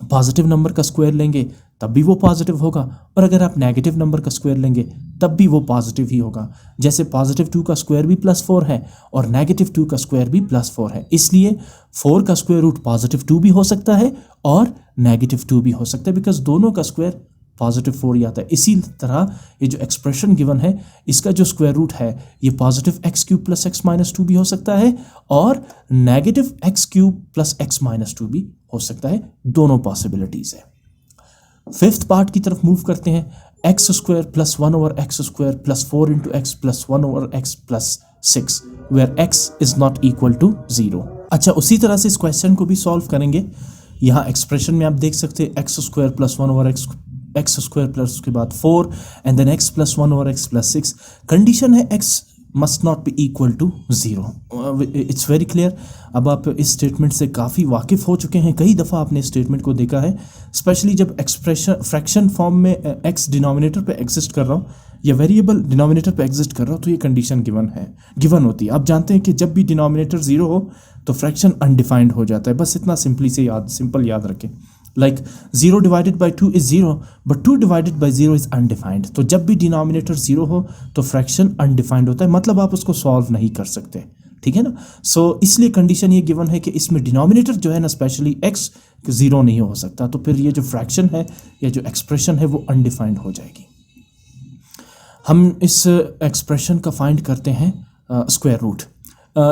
पॉजिटिव नंबर का स्क्वायर लेंगे तब भी वो पॉजिटिव होगा, और अगर आप नेगेटिव नंबर का स्क्वायर लेंगे तब भी वो पॉजिटिव ही होगा। जैसे पॉजिटिव 2 का स्क्वायर भी +4 है और नेगेटिव 2 का स्क्वायर भी +4 है, इसलिए 4 का स्क्वायर रूट पॉजिटिव 2 भी हो सकता है और नेगेटिव 2 भी हो सकता है, बिकॉज दोनों का स्क्वायर पॉजिटिव 4 ही आता है। इसी तरह ये जो एक्सप्रेशन गिवन है इसका जो स्क्वायर रूट है ये positive x cube plus x minus 2 भी हो सकता है और negative x cube plus x minus 2 भी हो सकता है, दोनों पॉसिबिलिटीज है। फिफ्थ पार्ट की तरफ मूव करते हैं, x square plus 1 over x square plus 4 into X plus 1 over x plus 6 where X is not equal to 0। अच्छा, उसी तरह से इस क्वेश्चन को भी सॉल्व करेंगे। यहाँ एक्सप्रेशन में आप देख सकते हैं x square plus 1 over x square plus उसके बाद 4 and then x plus 1 over x plus 6। Condition है x must not be equal to 0। It's very clear. अब आप इस स्टेटमेंट से काफ़ी वाकिफ़ हो चुके हैं, कई दफ़ा आपने इस स्टेटमेंट को देखा है, स्पेशली जब एक्सप्रेशन फ्रैक्शन फॉर्म में एक्स डिनोमिनेटर पे एग्जिस्ट कर रहा हूँ या वेरिएबल डिनोमिनेटर पे एग्जिस्ट कर रहा हूँ तो ये कंडीशन गिवन होती है। आप जानते हैं कि जब भी डिनोमिनेटर 0 हो तो फ्रैक्शन अनडिफाइंड हो जाता है, बस इतना सिंपल याद रखें। Like 0 divided by 2 is 0 but 2 divided by 0 is undefined. तो जब भी डिनोमिनेटर 0 हो तो फ्रैक्शन अनडिफाइंड होता है, मतलब आप उसको सॉल्व नहीं कर सकते, ठीक है ना। सो इसलिए कंडीशन ये गिवन है कि इसमें डिनोमिनेटर जो है ना स्पेशली x 0 नहीं हो सकता, तो फिर ये जो फ्रैक्शन है या जो एक्सप्रेशन है वो अनडिफाइंड हो जाएगी। हम इस एक्सप्रेशन का फाइंड करते हैं स्क्वायर रूट।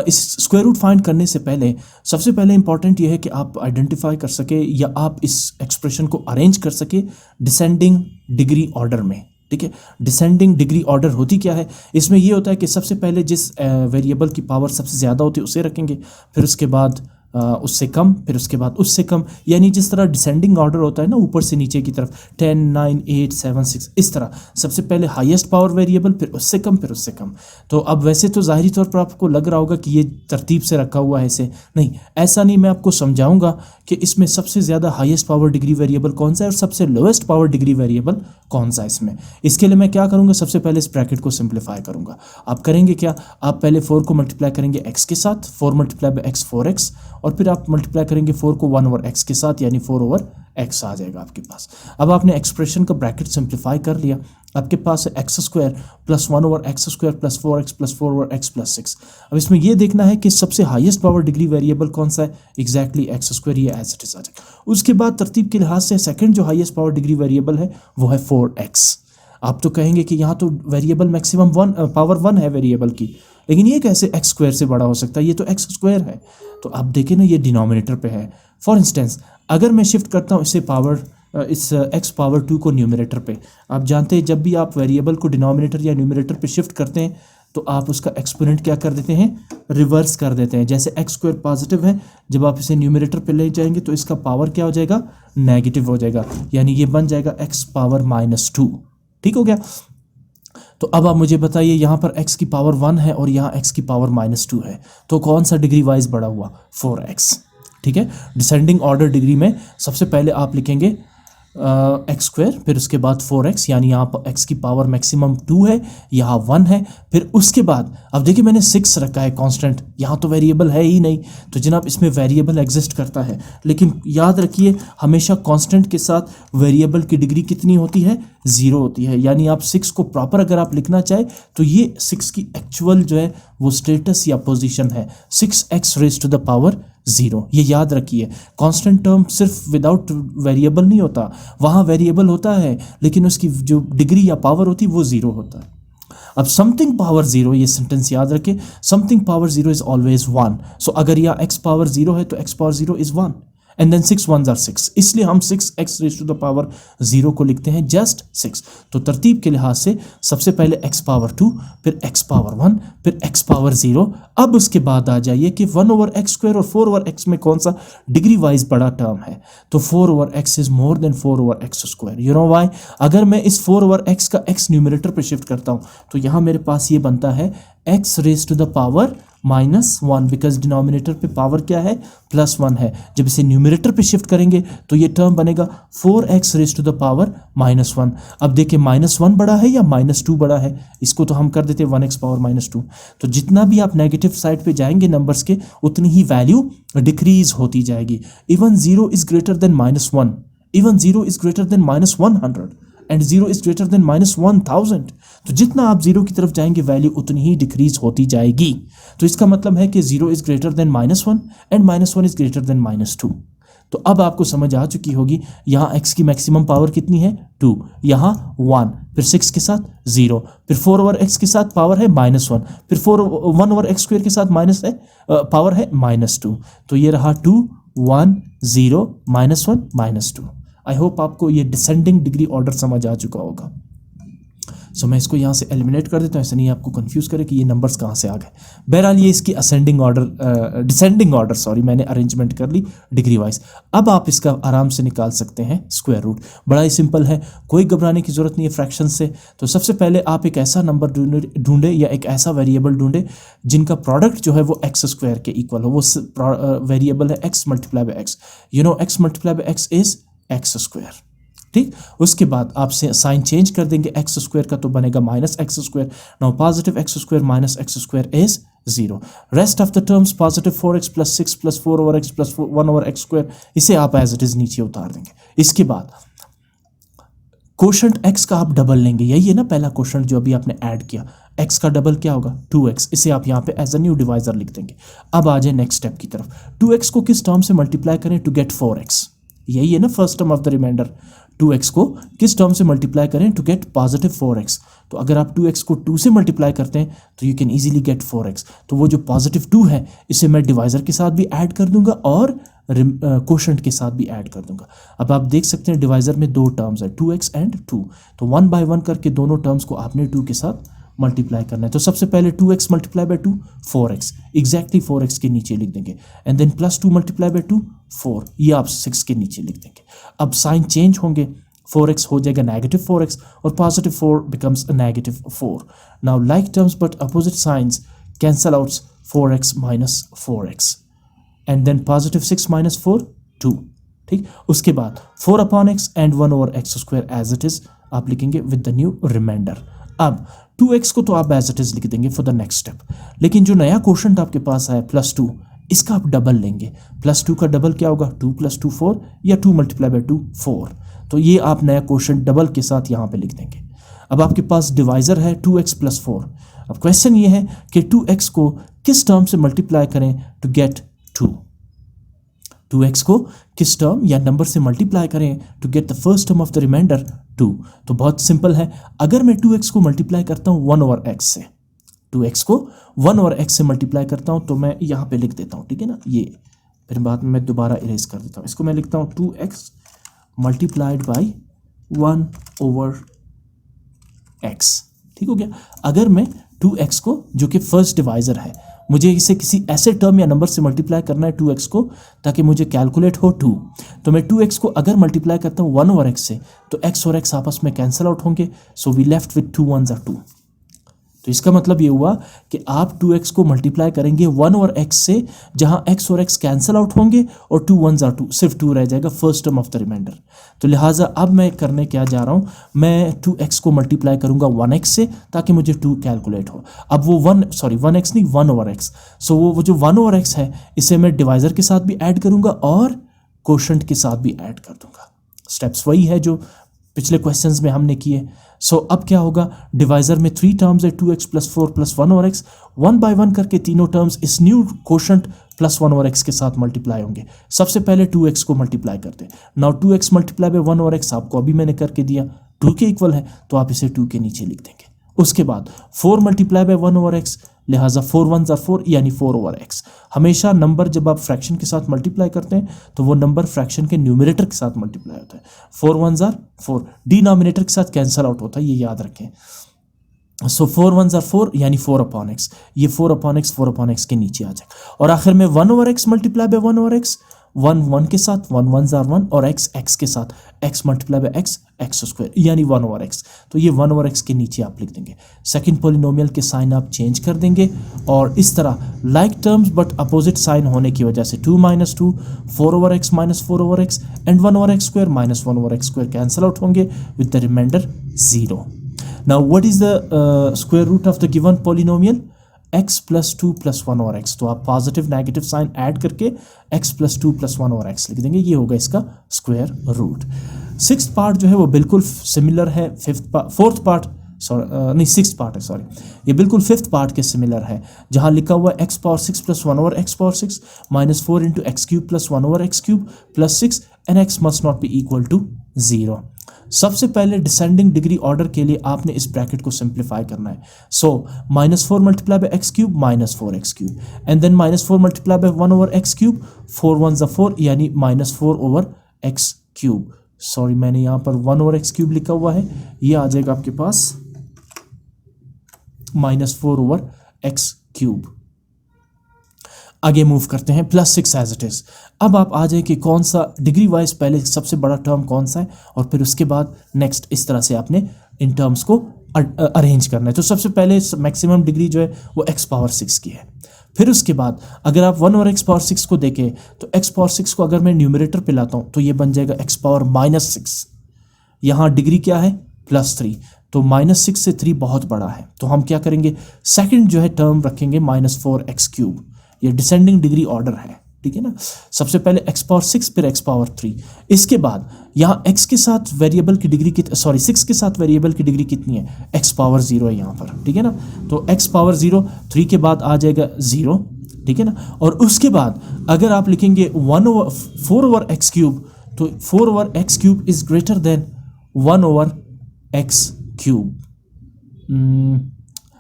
इस स्क्वायर रूट फाइंड करने से पहले सबसे पहले इंपॉर्टेंट ये है कि आप आइडेंटिफाई कर सके या आप इस एक्सप्रेशन को अरेंज कर सके डिसेंडिंग डिग्री ऑर्डर में, ठीक है। डिसेंडिंग डिग्री ऑर्डर होती क्या है? इसमें ये होता है कि सबसे पहले जिस वेरिएबल की पावर सबसे ज़्यादा होती है उसे रखेंगे, फिर उसके बाद उससे कम, फिर उसके बाद उससे कम, यानी जिस तरह डिसेंडिंग ऑर्डर होता है ना ऊपर से नीचे की तरफ 10 9 8 7 6 इस तरह, सबसे पहले हाईएस्ट पावर वेरिएबल, फिर उससे कम, फिर उससे कम। तो अब वैसे तो ज़ाहिरी तौर पर आपको लग रहा होगा कि ये तरतीब से रखा हुआ है, ऐसे नहीं, ऐसा नहीं। मैं आपको समझाऊंगा कि इसमें सबसे ज़्यादा हाईएस्ट पावर डिग्री वेरिएबल कौन सा है और सबसे लोएस्ट पावर डिग्री वेरिएबल कौन सा है इसमें। इसके लिए मैं क्या करूँगा, सबसे पहले इस ब्रैकेट को सिंप्लीफाई करूँगा। आप करेंगे क्या, आप पहले 4 को मल्टीप्लाई करेंगे x के साथ, 4 मल्टीप्लाई बाई x 4x, और फिर आप मल्टीप्लाई करेंगे 4 को 1 ओवर x के साथ, यानी 4 ओवर x आ जाएगा आपके पास। अब आपने एक्सप्रेशन का ब्रैकेट सिंप्लीफाई कर लिया, आपके पास है x square plus 1 over x square plus 4x plus 4 over x plus 6। अब इसमें यह देखना है कि सबसे हाईएस्ट पावर डिग्री वेरिएबल कौन सा है, एग्जैक्टली एक्स स्क्वायर, ये एज इट इज आ जाएगा। उसके बाद तरतीब के लिहाज से सेकंड जो हाईएस्ट पावर डिग्री वेरिएबल है वो है 4x। आप तो कहेंगे कि यहाँ तो वेरिएबल मैक्सिमम पावर 1 है वेरिएबल की, लेकिन ये कैसे एक्स स्क्वायर से बड़ा हो सकता है, ये तो एक्स स्क्वायर है। तो आप देखें ना, ये डिनोमिनेटर पे है। फॉर इंस्टेंस अगर मैं शिफ्ट करता हूँ इसे पावर इस x पावर 2 को न्यूमरेटर पे, आप जानते हैं जब भी आप वेरिएबल को डिनोमिनेटर या न्यूमरेटर पे शिफ्ट करते हैं तो आप उसका एक्सपोनेंट क्या कर देते हैं, रिवर्स कर देते हैं। जैसे एक्स स्क्वायर पॉजिटिव है, जब आप इसे न्यूमरेटर पे ले जाएंगे तो इसका पावर क्या हो जाएगा, नेगेटिव हो जाएगा, यानी ये बन जाएगा x पावर -2। ठीक हो गया। तो अब आप मुझे बताइए, यहाँ पर x की पावर 1 है और यहाँ x की पावर -2 है, तो कौन सा डिग्री वाइज बड़ा हुआ, 4x। ठीक है, डिसेंडिंग ऑर्डर डिग्री में सबसे पहले आप लिखेंगे एक्स स्क्वायर, फिर उसके बाद 4x, यानी यहाँ पर x की पावर मैक्सिमम 2 है, यहाँ 1 है, फिर उसके बाद अब देखिए मैंने 6 रखा है कांस्टेंट, यहाँ तो वेरिएबल है ही नहीं, तो जनाब इसमें वेरिएबल एग्जिस्ट करता है, लेकिन याद रखिए हमेशा कांस्टेंट के साथ वेरिएबल की डिग्री कितनी होती है, 0 होती है। यानी आप 6 को प्रॉपर अगर आप लिखना चाहे तो ये 6 की एक्चुअल जो है वो स्टेटस या पोजीशन है, 6x rays to the power 0। ये याद रखिए, कांस्टेंट टर्म सिर्फ विदाउट वेरिएबल नहीं होता, वहाँ वेरिएबल होता है लेकिन उसकी जो डिग्री या पावर होती है वो 0 होता है। अब समथिंग पावर 0, ये सेंटेंस याद रखें, something power 0 is always 1। So अगर यहाँ x पावर 0 है तो x power 0 is 1, and then 6 1s are 6, इसलिए हम 6x raise to the power 0 को लिखते हैं जस्ट 6। तो तरतीब के लिहाज से सबसे पहले x पावर 2, फिर x पावर 1, फिर x पावर 0। अब उसके बाद आ जाइए कि 1/x² और 4/x में कौन सा डिग्री वाइज बड़ा टर्म है, तो 4/x is more than 4/x²। You know why? अगर मैं इस 4/x का x न्यूमरेटर पे शिफ्ट करता हूं तो यहां मेरे पास ये बनता है x raise to the power -1, because denominator पे पावर क्या है, +1 है। जब इसे न्यूमरेटर पे शिफ्ट करेंगे तो ये टर्म बनेगा 4x raise to the power -1। अब देखिए -1 बड़ा है या -2 बड़ा है, इसको तो हम कर देते हैं 1x पावर -2। तो जितना भी आप नेगेटिव साइड पे जाएंगे नंबर्स के, उतनी ही वैल्यू डिक्रीज होती जाएगी। Even 0 is greater than -1, even 0 is greater than -100 and 0 is greater than -1000। तो जितना आप 0 की तरफ जाएंगे वैल्यू उतनी ही डिक्रीज होती जाएगी। तो इसका मतलब है कि 0 is greater than -1 and -1 is greater than -2। तो अब आपको समझ आ चुकी होगी यहाँ x की मैक्सिमम पावर कितनी है, 2, यहाँ 1, फिर 6 के साथ 0, फिर 4/x के साथ पावर है -1, फिर 1/x² के साथ माइनस है पावर है -2। तो ये रहा 2 1 0 -1 -2। आई होप आपको ये डिसेंडिंग डिग्री ऑर्डर समझ आ चुका होगा। सो मैं इसको यहाँ से एलिमिनेट कर देता हूँ, ऐसे नहीं आपको कंफ्यूज करे कि ये नंबर्स कहाँ से आ गए। बहरहाल ये इसकी डिसेंडिंग ऑर्डर सॉरी मैंने अरेंजमेंट कर ली डिग्री वाइज। अब आप इसका आराम से निकाल सकते हैं स्क्वायर रूट, बड़ा ही सिंपल है, कोई घबराने की जरूरत नहीं है फ्रैक्शन से। तो सबसे पहले आप एक ऐसा नंबर ढूंढे या एक ऐसा वेरिएबल ढूंढे जिनका प्रोडक्ट जो है वो x² के इक्वल हो। वो वेरिएबल है x multiply by x। You know x multiply by x is x²। ठीक, उसके बाद आप साइन चेंज कर देंगे x² का, तो बनेगा -x²। Now positive x² minus x² is 0। Rest of the terms positive 4x + 6 + 4/x + 1/x², इसे आप एज इट इज नीचे उतार देंगे। इसके बाद कोशेंट x का आप डबल लेंगे, यही है ना पहला कोशेंट जो अभी आपने ऐड किया, x का डबल क्या होगा 2x, इसे आप यहाँ पे एज अ न्यू डिवाइजर लिख देंगे। अब आ जाए नेक्स्ट स्टेप की तरफ, 2x को किस टर्म से मल्टीप्लाई करें टू गेट 4x, यही है ना first term of the remainder. 2x को किस टर्म से मल्टीप्लाई करें टू गेट पॉजिटिव 4x, तो अगर आप 2x को 2 से मल्टीप्लाई करते हैं तो you can easily get 4x। तो वो जो पॉजिटिव 2 है इसे मैं डिवाइजर के साथ भी ऐड कर दूंगा और कोशेंट के साथ भी ऐड कर दूंगा। अब आप देख सकते हैं डिवाइजर में 2 टर्म्स है 2x एंड 2, तो 1 बाय 1 करके दोनों टर्म्स को आपने 2 के साथ मल्टीप्लाई करना है। तो सबसे पहले 2x multiply bye 2 4x, exactly 4x के नीचे लिख देंगे, एंड देन +2 मल्टीप्लाई बाय 2 4, ये आप 6 के नीचे लिख देंगे। अब साइन चेंज होंगे, 4x हो जाएगा -4x और positive 4 becomes -4। Now like terms but opposite signs cancel outs 4x - 4x and then positive 6 - 4 2। ठीक, उसके बाद 4/x and 1/x² as it is आप लिखेंगे विद द न्यू रिमाइंडर। अब 2x को तो आप एज इट इज लिख देंगे फॉर द नेक्स्ट स्टेप, लेकिन जो नया क्वोशंट आपके पास है +2, इसका आप डबल लेंगे। +2 का डबल क्या होगा 2 + 2 4 या 2 मल्टीप्लाई बाय 2 4, तो ये आप नया क्वोशंट डबल के साथ यहाँ पे लिख देंगे। अब आपके पास डिवाइजर है 2x + 4। अब क्वेश्चन ये है कि 2x को किस टर्म से मल्टीप्लाई करें टू गेट 2, 2x को किस टर्म या नंबर से मल्टीप्लाई करें to get the first term of the remainder 2। तो बहुत सिंपल है, अगर मैं 2x को मल्टीप्लाई करता हूँ 1/x से, 2x को 1/x से मल्टीप्लाई करता हूँ तो मैं यहाँ पे लिख देता हूँ, ठीक है ना, ये फिर बाद में मैं दोबारा इरेज कर देता हूँ। इसको मैं लिखता हूँ 2x मल्टीप्लाइड बाई 1/x। ठीक हो गया। अगर मैं 2x को, जो कि फर्स्ट डिवाइजर है, मुझे इसे किसी ऐसे टर्म या नंबर से मल्टीप्लाई करना है 2x को ताकि मुझे कैलकुलेट हो 2, तो मैं 2x को अगर मल्टीप्लाई करता हूँ 1/x से तो x और x आपस में कैंसल आउट होंगे, so we left with 2 1s are 2। तो इसका मतलब ये हुआ कि आप 2x को मल्टीप्लाई करेंगे 1/x से, जहां x और x कैंसल आउट होंगे और 2 1s are 2, सिर्फ 2 रह जाएगा first term of the reminder. तो लिहाजा अब मैं करने क्या जा रहा हूं, मैं 2x को मल्टीप्लाई करूंगा 1x से ताकि मुझे 2 कैलकुलेट हो। अब वो 1x नहीं 1/x, सो वो जो 1/x है इसे मैं डिवाइजर के साथ भी ऐड करूंगा और कोशेंट के साथ भी ऐड कर दूंगा। स्टेप्स वही है जो पिछले क्वेश्चंस में हमने किए। सो अब क्या होगा, डिवाइजर में 3 टर्म्स है 2x + 4 + 1/x, 1 बाय 1 करके तीनों टर्म्स इस न्यू कोशेंट + 1/x के साथ मल्टीप्लाई होंगे। सबसे पहले 2x को मल्टीप्लाई करते हैं। Now 2x multiply by 1/x आपको अभी मैंने करके दिया, 2 के इक्वल है, तो आप इसे 2 के नीचे लिख देंगे। उसके बाद 4 मल्टीप्लाई बाय 1/x लिहाजा 4 1s are 4 यानी 4/x। हमेशा नंबर जब आप फ्रैक्शन के साथ मल्टीप्लाई करते हैं तो वो नंबर फ्रैक्शन के न्यूमरेटर के साथ मल्टीप्लाई होता है। 4 1s are 4 डिनोमिनेटर के साथ कैंसल आउट होता है, ये याद रखें। सो 4 1s are 4 यानी 4/x, ये 4/x के नीचे आ जाएगा। और आखिर में 1/x मल्टीप्लाई बाय 1/x, 1 1 के साथ 1 1s are 1 और x x के साथ x multiply by x x square यानी 1/x। तो ये 1/x के नीचे आप लिख देंगे। सेकंड पॉलिनोमियल के साइन आप चेंज कर देंगे और इस तरह like terms but opposite sign होने की वजह से 2 - 2 4/x - 4/x and 1/x square - 1/x square cancel out होंगे with the reminder 0। Now what is the square root of the given polynomial? x plus 2 plus 1/x। तो आप पॉजिटिव नेगेटिव साइन ऐड करके x plus 2 plus 1/x लिख देंगे, ये होगा इसका स्क्वायर रूट। सिक्स्थ पार्ट जो है वो बिल्कुल सिमिलर है फोर्थ पार्ट नहीं सिक्स्थ पार्ट है सॉरी, ये बिल्कुल फिफ्थ पार्ट के सिमिलर है, जहाँ लिखा हुआ है x power 6 plus 1/x power 6 - 4 into x cube plus 1/x cube plus 6 and x must not be equal to 0। सबसे पहले डिसेंडिंग डिग्री ऑर्डर के लिए आपने इस ब्रैकेट को सिंप्लीफाई करना है। So -4 multiply by x cube -4x cube and then -4 multiply by 1/x cube, 4 1s are 4 यानी -4/x क्यूब। सॉरी मैंने यहाँ पर 1/x क्यूब लिखा हुआ है, ये आ जाएगा आपके पास -4/x क्यूब। आगे मूव करते हैं +6 एज इट इज। अब आप आ जाए कि कौन सा डिग्री वाइज पहले सबसे बड़ा टर्म कौन सा है और फिर उसके बाद नेक्स्ट इस तरह से आपने इन टर्म्स को अरेंज करना है। तो सबसे पहले मैक्सिमम डिग्री जो है वो x पावर 6 की है। फिर उसके बाद अगर आप 1/x पावर 6 को देखें तो x पावर 6 को अगर मैं न्यूमरेटर पे लाता हूँ तो ये बन जाएगा x पावर -6। यहाँ डिग्री क्या है +3, तो -6 से 3 बहुत बड़ा है, तो हम क्या करेंगे सेकंड जो है टर्म रखेंगे -4x क्यूब। ये डिसेंडिंग डिग्री ऑर्डर है, ठीक है ना। सबसे पहले x पावर 6 फिर x पावर 3। इसके बाद यहाँ x के साथ वेरिएबल की डिग्री 6 के साथ वेरिएबल की डिग्री कितनी है, x पावर 0 है यहाँ पर, ठीक है ना। तो x पावर 0 3 के बाद आ जाएगा 0, ठीक है ना। और उसके बाद अगर आप लिखेंगे 4/x क्यूब, तो 4/x cube is greater than 1/x cube.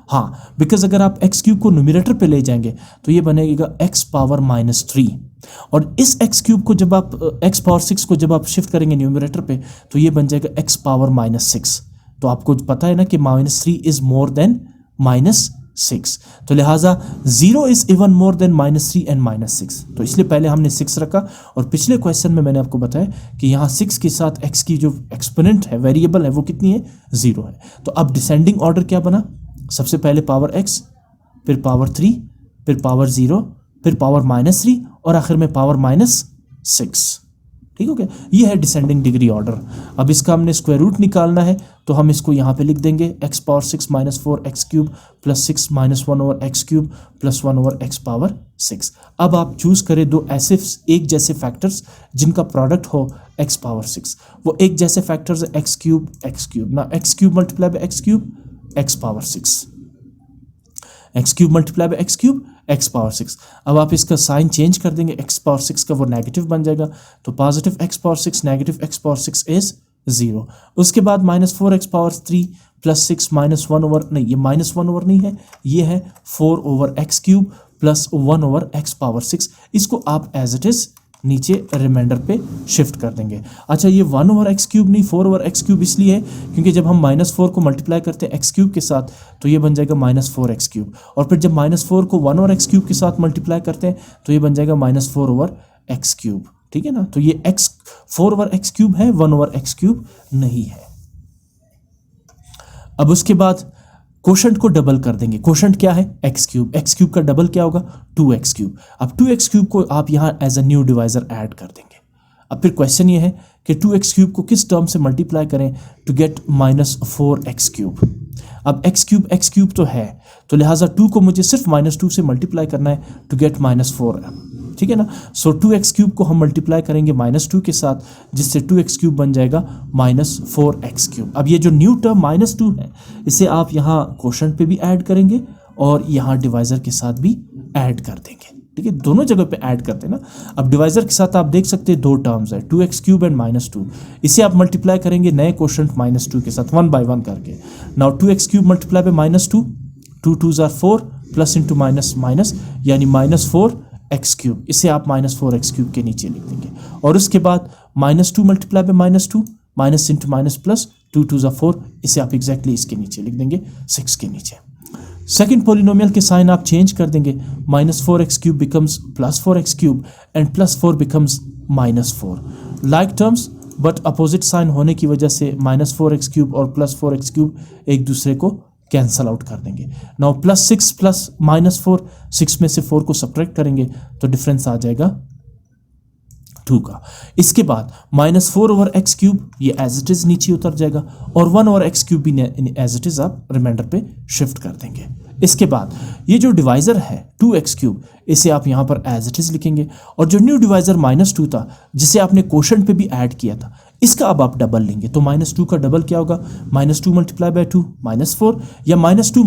हाँ, बिकॉज अगर आप x क्यूब को न्यूमरेटर पे ले जाएंगे तो ये बनेगा x पावर -3 और इस x क्यूब को जब आप x पावर 6 को जब आप शिफ्ट करेंगे न्यूमरेटर पे तो ये बन जाएगा x पावर -6। तो आपको पता है ना कि -3 इज मोर देन -6, तो लिहाजा 0 is even more than -3 and -6। तो इसलिए पहले हमने 6 रखा और पिछले क्वेश्चन में मैंने आपको बताया कि यहाँ 6 के साथ x की जो एक्सपोनेंट है वेरिएबल है वो कितनी है 0 है। तो अब डिसेंडिंग ऑर्डर क्या बना, सबसे पहले पावर x, फिर पावर 3, फिर पावर 0, फिर पावर -3 और आखिर में पावर -6। ठीक हो गया, ये है डिसेंडिंग डिग्री ऑर्डर। अब इसका हमने स्क्वायर रूट निकालना है तो हम इसको यहाँ पे लिख देंगे x power 6 -4x cube plus 6 -1/x cube plus 1/x power 6। अब आप चूज करें दो ऐसे एक जैसे फैक्टर्स जिनका प्रोडक्ट हो x पावर 6। वो एक जैसे फैक्टर्स है x क्यूब ना, x cube multiply by x cube x power 6, x cube multiply by x cube x power 6। अब आप इसका साइन चेंज कर देंगे, x पावर 6 का वो नेगेटिव बन जाएगा, तो positive x power 6 negative x power 6 is 0। उसके बाद -4x पावर 3 प्लस 6 -1/, नहीं ये -1/, नहीं है, ये है 4/x cube plus 1/x power 6। इसको आप एज इट इज नीचे रिमाइंडर पे शिफ्ट कर देंगे। अच्छा, ये 1/x क्यूब नहीं 4/x क्यूब इसलिए है क्योंकि जब हम -4 को मल्टीप्लाई करते हैं x क्यूब के साथ तो ये बन जाएगा -4x क्यूब, और फिर जब -4 को 1/x क्यूब के साथ मल्टीप्लाई करते हैं तो ये बन जाएगा -4/x क्यूब, ठीक है ना। तो ये x 4/x क्यूब है, 1/x क्यूब नहीं है। अब उसके बाद कोशेंट को डबल कर देंगे। कोशेंट क्या है x क्यूब का डबल क्या होगा 2x क्यूब। अब 2x क्यूब को आप यहाँ as a new divisor add कर देंगे। अब फिर क्वेश्चन ये है कि 2x क्यूब को किस टर्म से मल्टीप्लाई करें टू गेट -4x क्यूब। अब x क्यूब तो है, तो लिहाजा 2 को मुझे सिर्फ -2 से मल्टीप्लाई करना है टू गेट -4, ठीक है ना। सो 2x क्यूब को हम मल्टीप्लाई करेंगे -2 के साथ, जिससे 2x क्यूब बन जाएगा -4x क्यूब। अब ये जो न्यू टर्म -2 है इसे आप यहाँ कोशेंट पे भी ऐड करेंगे और यहाँ डिवाइजर के साथ भी ऐड कर देंगे, ठीक है, दोनों जगह पे ऐड करते हैं ना। अब डिवाइजर के साथ आप देख सकते हैं दो टर्म्स है 2x क्यूब एंड -2, इसे आप मल्टीप्लाई करेंगे नए कोशेंट -2 के साथ 1 by 1 करके। Now 2x cube multiply by -2, 2 2s are 4, plus into minus minus, यानी -4x³। इसे आप -4x³ के नीचे लिख देंगे। और उसके बाद -2 multiply bye -2, minus into minus plus, 2 2 = 4, इसे आप एग्जैक्टली इसके नीचे लिख देंगे, 6 के नीचे। सेकेंड पॉलिनोमियल के साइन आप चेंज कर देंगे, -4x³ becomes +4x³ and +4 becomes -4। Like terms but opposite sign होने की वजह से -4x³ और +4x³ एक दूसरे को कैंसल आउट कर देंगे। नाउ +6 प्लस -4, 6 में से 4 को सब्ट्रैक्ट करेंगे तो डिफरेंस आ जाएगा 2 का। इसके बाद -4/x³ ये एज इट इज नीचे उतर जाएगा, और 1/x³ भी एज इट इज आप रिमाइंडर पे शिफ्ट कर देंगे। इसके बाद ये जो डिवाइजर है 2x³, इसे आप यहाँ पर एज इट इज लिखेंगे, और जो न्यू डिवाइजर -2 था जिसे आपने क्वोशंट पे भी ऐड किया था, इसका अब आप डबल लेंगे। तो -2 का डबल क्या होगा, -2 मल्टीप्लाई बाय 2 -4, या -2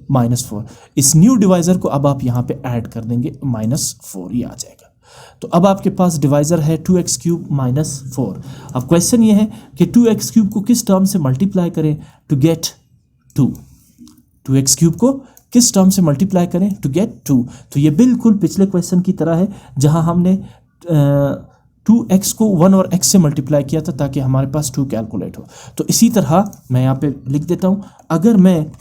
-4। इस न्यू डिवाइजर को अब आप यहाँ पे ऐड कर देंगे, -4 ये आ जाएगा। तो अब आपके पास डिवाइजर है 2x³ -4। अब क्वेश्चन ये है कि 2x³ को किस टर्म से मल्टीप्लाई करें टू गेट 2। 2x³ को किस टर्म से मल्टीप्लाई करें टू गेट 2। तो ये बिल्कुल पिछले क्वेश्चन की तरह है जहां हमने 2x को 1/x से मल्टीप्लाई किया था ताकि हमारे पास 2 कैलकुलेट हो। तो इसी तरह मैं यहाँ पे लिख देता हूँ, अगर मैं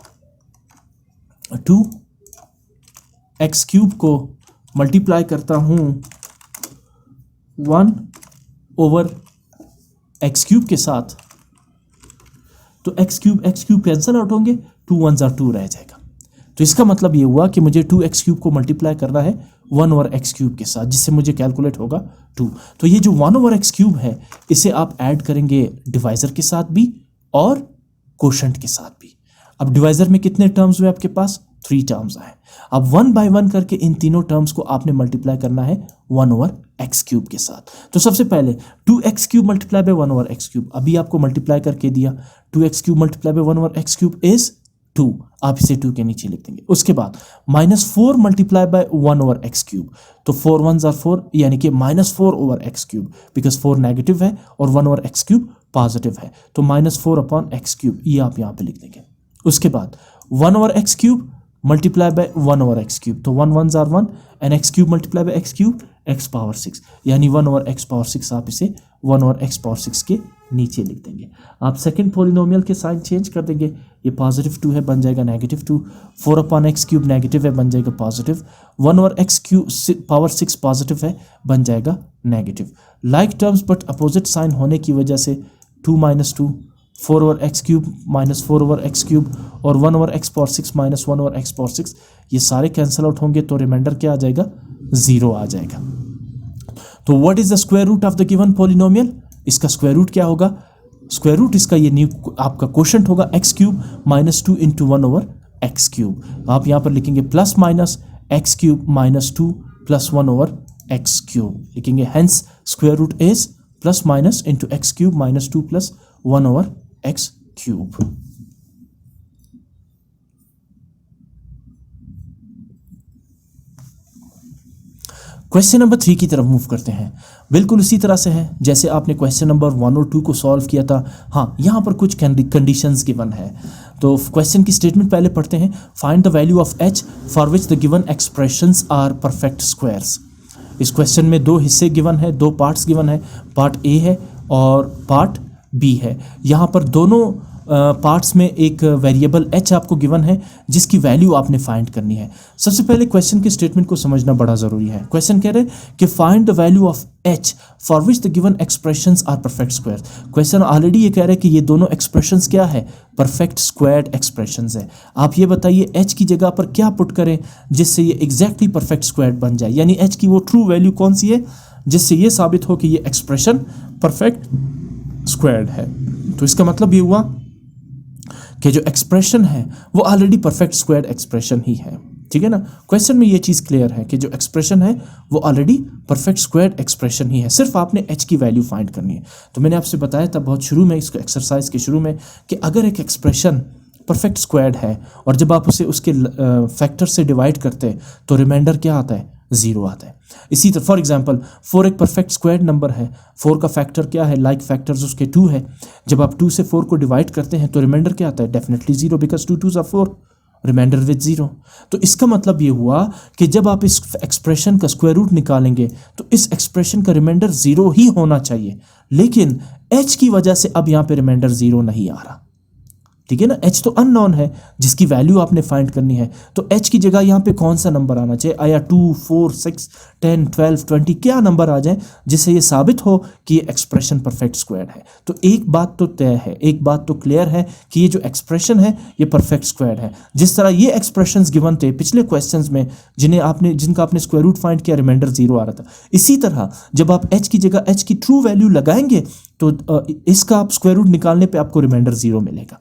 2x³ को मल्टीप्लाई करता हूँ 1/x³ के साथ, तो x³ कैंसल आउट होंगे, 2 1 = 2 रह जाएगा। तो इसका मतलब ये हुआ कि मुझे 2x³ को मल्टीप्लाई करना है 1/x³ के साथ, जिससे मुझे कैलकुलेट होगा 2। तो ये जो 1/x³ है इसे आप ऐड करेंगे डिवाइजर के साथ भी और क्वोशंट के साथ भी। अब डिवाइजर में कितने टर्म्स हुए आपके पास, 3 टर्म्स आए। अब 1 बाय 1 करके इन तीनों टर्म्स को आपने मल्टीप्लाई करना है 1/x³ के साथ। तो सबसे पहले 2x³ मल्टीप्लाई बाय 1/x³, अभी आपको मल्टीप्लाई करके दिया, 2x³ multiply by 1/x³ is 2, आप इसे 2 के नीचे लिख देंगे। उसके बाद -4 मल्टीप्लाई बाय 1/x³, तो 4 1 = 4, यानी कि -4/x³, बिकॉज 4 नेगेटिव है और 1/x³ पॉजिटिव है, तो -4/x³, ये आप यहाँ पे लिख देंगे। उसके बाद 1/x³ मल्टीप्लाई बाय 1/x³, तो 1 1 = 1 and x³ multiply by x³, x⁻6, यानी 1/x⁻6, आप इसे 1/x⁻6 के नीचे लिख देंगे। आप सेकंड पॉलिनोमियल के साइन चेंज कर देंगे, ये +2 है बन जाएगा -2, 4/x³ नेगेटिव है बन जाएगा पॉजिटिव, 1/x⁻6 पॉजिटिव है बन जाएगा negative. Like terms but opposite sign होने की वजह से 2 -2, 4/x³ -4/x³ और 1/x⁻6 -1/x⁻6, ये सारे कैंसल आउट होंगे, तो रिमाइंडर क्या आ जाएगा, 0 आ जाएगा। तो what is the square root of the given polynomial, इसका स्क्वायर रूट क्या होगा, स्क्वायर रूट इसका ये न्यू आपका क्वोशंट होगा x³ -2 × 1/x³। आप यहाँ पर लिखेंगे प्लस माइनस x³ -2 + 1/x³ लिखेंगे, hence square root is plus minus into x³ -2 + 1/x³। Question number 3 की तरफ मूव करते हैं। बिल्कुल उसी तरह से है जैसे आपने क्वेश्चन नंबर 1 और 2 को सॉल्व किया था। हाँ, यहाँ पर कुछ कंडीशंस गिवन है, तो क्वेश्चन की स्टेटमेंट पहले पढ़ते हैं। Find the value of h for which the given expressions are perfect squares. इस क्वेश्चन में 2 हिस्से गिवन है, 2 पार्ट्स गिवन है, पार्ट ए है और पार्ट बी है। यहाँ पर दोनों पार्ट्स में एक वेरिएबल h आपको गिवन है जिसकी वैल्यू आपने फाइंड करनी है। सबसे पहले क्वेश्चन के स्टेटमेंट को समझना बड़ा ज़रूरी है। क्वेश्चन कह रहे हैं कि find the value of h for which the given expressions are perfect square. Question already ये कह रहे हैं कि ये दोनों एक्सप्रेशंस क्या है, परफेक्ट स्क्वायर्ड एक्सप्रेशंस है। आप ये बताइए h की जगह पर क्या पुट करें जिससे ये एग्जैक्टली परफेक्ट स्क्वायर्ड बन जाए, यानी h की वो ट्रू वैल्यू कौन सी है जिससे ये साबित हो कि ये एक्सप्रेशन परफेक्ट स्क्वायर्ड है। तो इसका मतलब ये हुआ कि जो एक्सप्रेशन है वो ऑलरेडी परफेक्ट स्क्वायर्ड एक्सप्रेशन ही है। ठीक है ना, क्वेश्चन में ये चीज़ क्लियर है कि जो एक्सप्रेशन है वो ऑलरेडी परफेक्ट स्क्वायर्ड एक्सप्रेशन ही है, सिर्फ आपने h की वैल्यू फाइंड करनी है। तो मैंने आपसे बताया था बहुत शुरू में, इसको एक्सरसाइज के शुरू में, कि अगर एक एक्सप्रेशन परफेक्ट स्क्वायर्ड है और जब आप उसे उसके फैक्टर से डिवाइड करते हैं तो रिमाइंडर क्या आता है, 0 आता है। इसी तरह फॉर एग्जांपल 4 एक परफेक्ट स्क्वायर्ड नंबर है, 4 का फैक्टर क्या है, लाइक फैक्टर्स उसके 2 है। जब आप 2 से 4 को डिवाइड करते हैं तो रिमाइंडर क्या आता है, डेफिनेटली 0, बिकॉज 2 2 = 4, रिमाइंडर विद 0। तो इसका मतलब ये हुआ कि जब आप इस एक्सप्रेशन का स्क्वायर रूट निकालेंगे तो इस एक्सप्रेशन का रिमाइंडर 0 ही होना चाहिए, लेकिन h की वजह से अब यहाँ पे रिमाइंडर 0 नहीं आ रहा। ठीक है ना, h तो अननोन है जिसकी वैल्यू आपने फाइंड करनी है, तो h की जगह यहाँ पे कौन सा नंबर आना चाहिए? आया 2, 4, 6, 10, 12, 20 क्या नंबर आ जाए जिससे ये साबित हो कि ये एक्सप्रेशन परफेक्ट स्क्वायर है। तो एक बात तो तय है, एक बात तो क्लियर है कि ये जो एक्सप्रेशन है ये परफेक्ट स्क्वायर है। जिस तरह ये एक्सप्रेशंस गिवन थे पिछले क्वेश्चंस में जिनका आपने स्क्वायर रूट फाइंड किया, रिमाइंडर 0 आ रहा था, इसी तरह जब आप h की जगह h की ट्रू वैल्यू लगाएंगे तो इसका आप स्क्वायर रूट निकालने पर आपको रिमाइंडर 0 मिलेगा।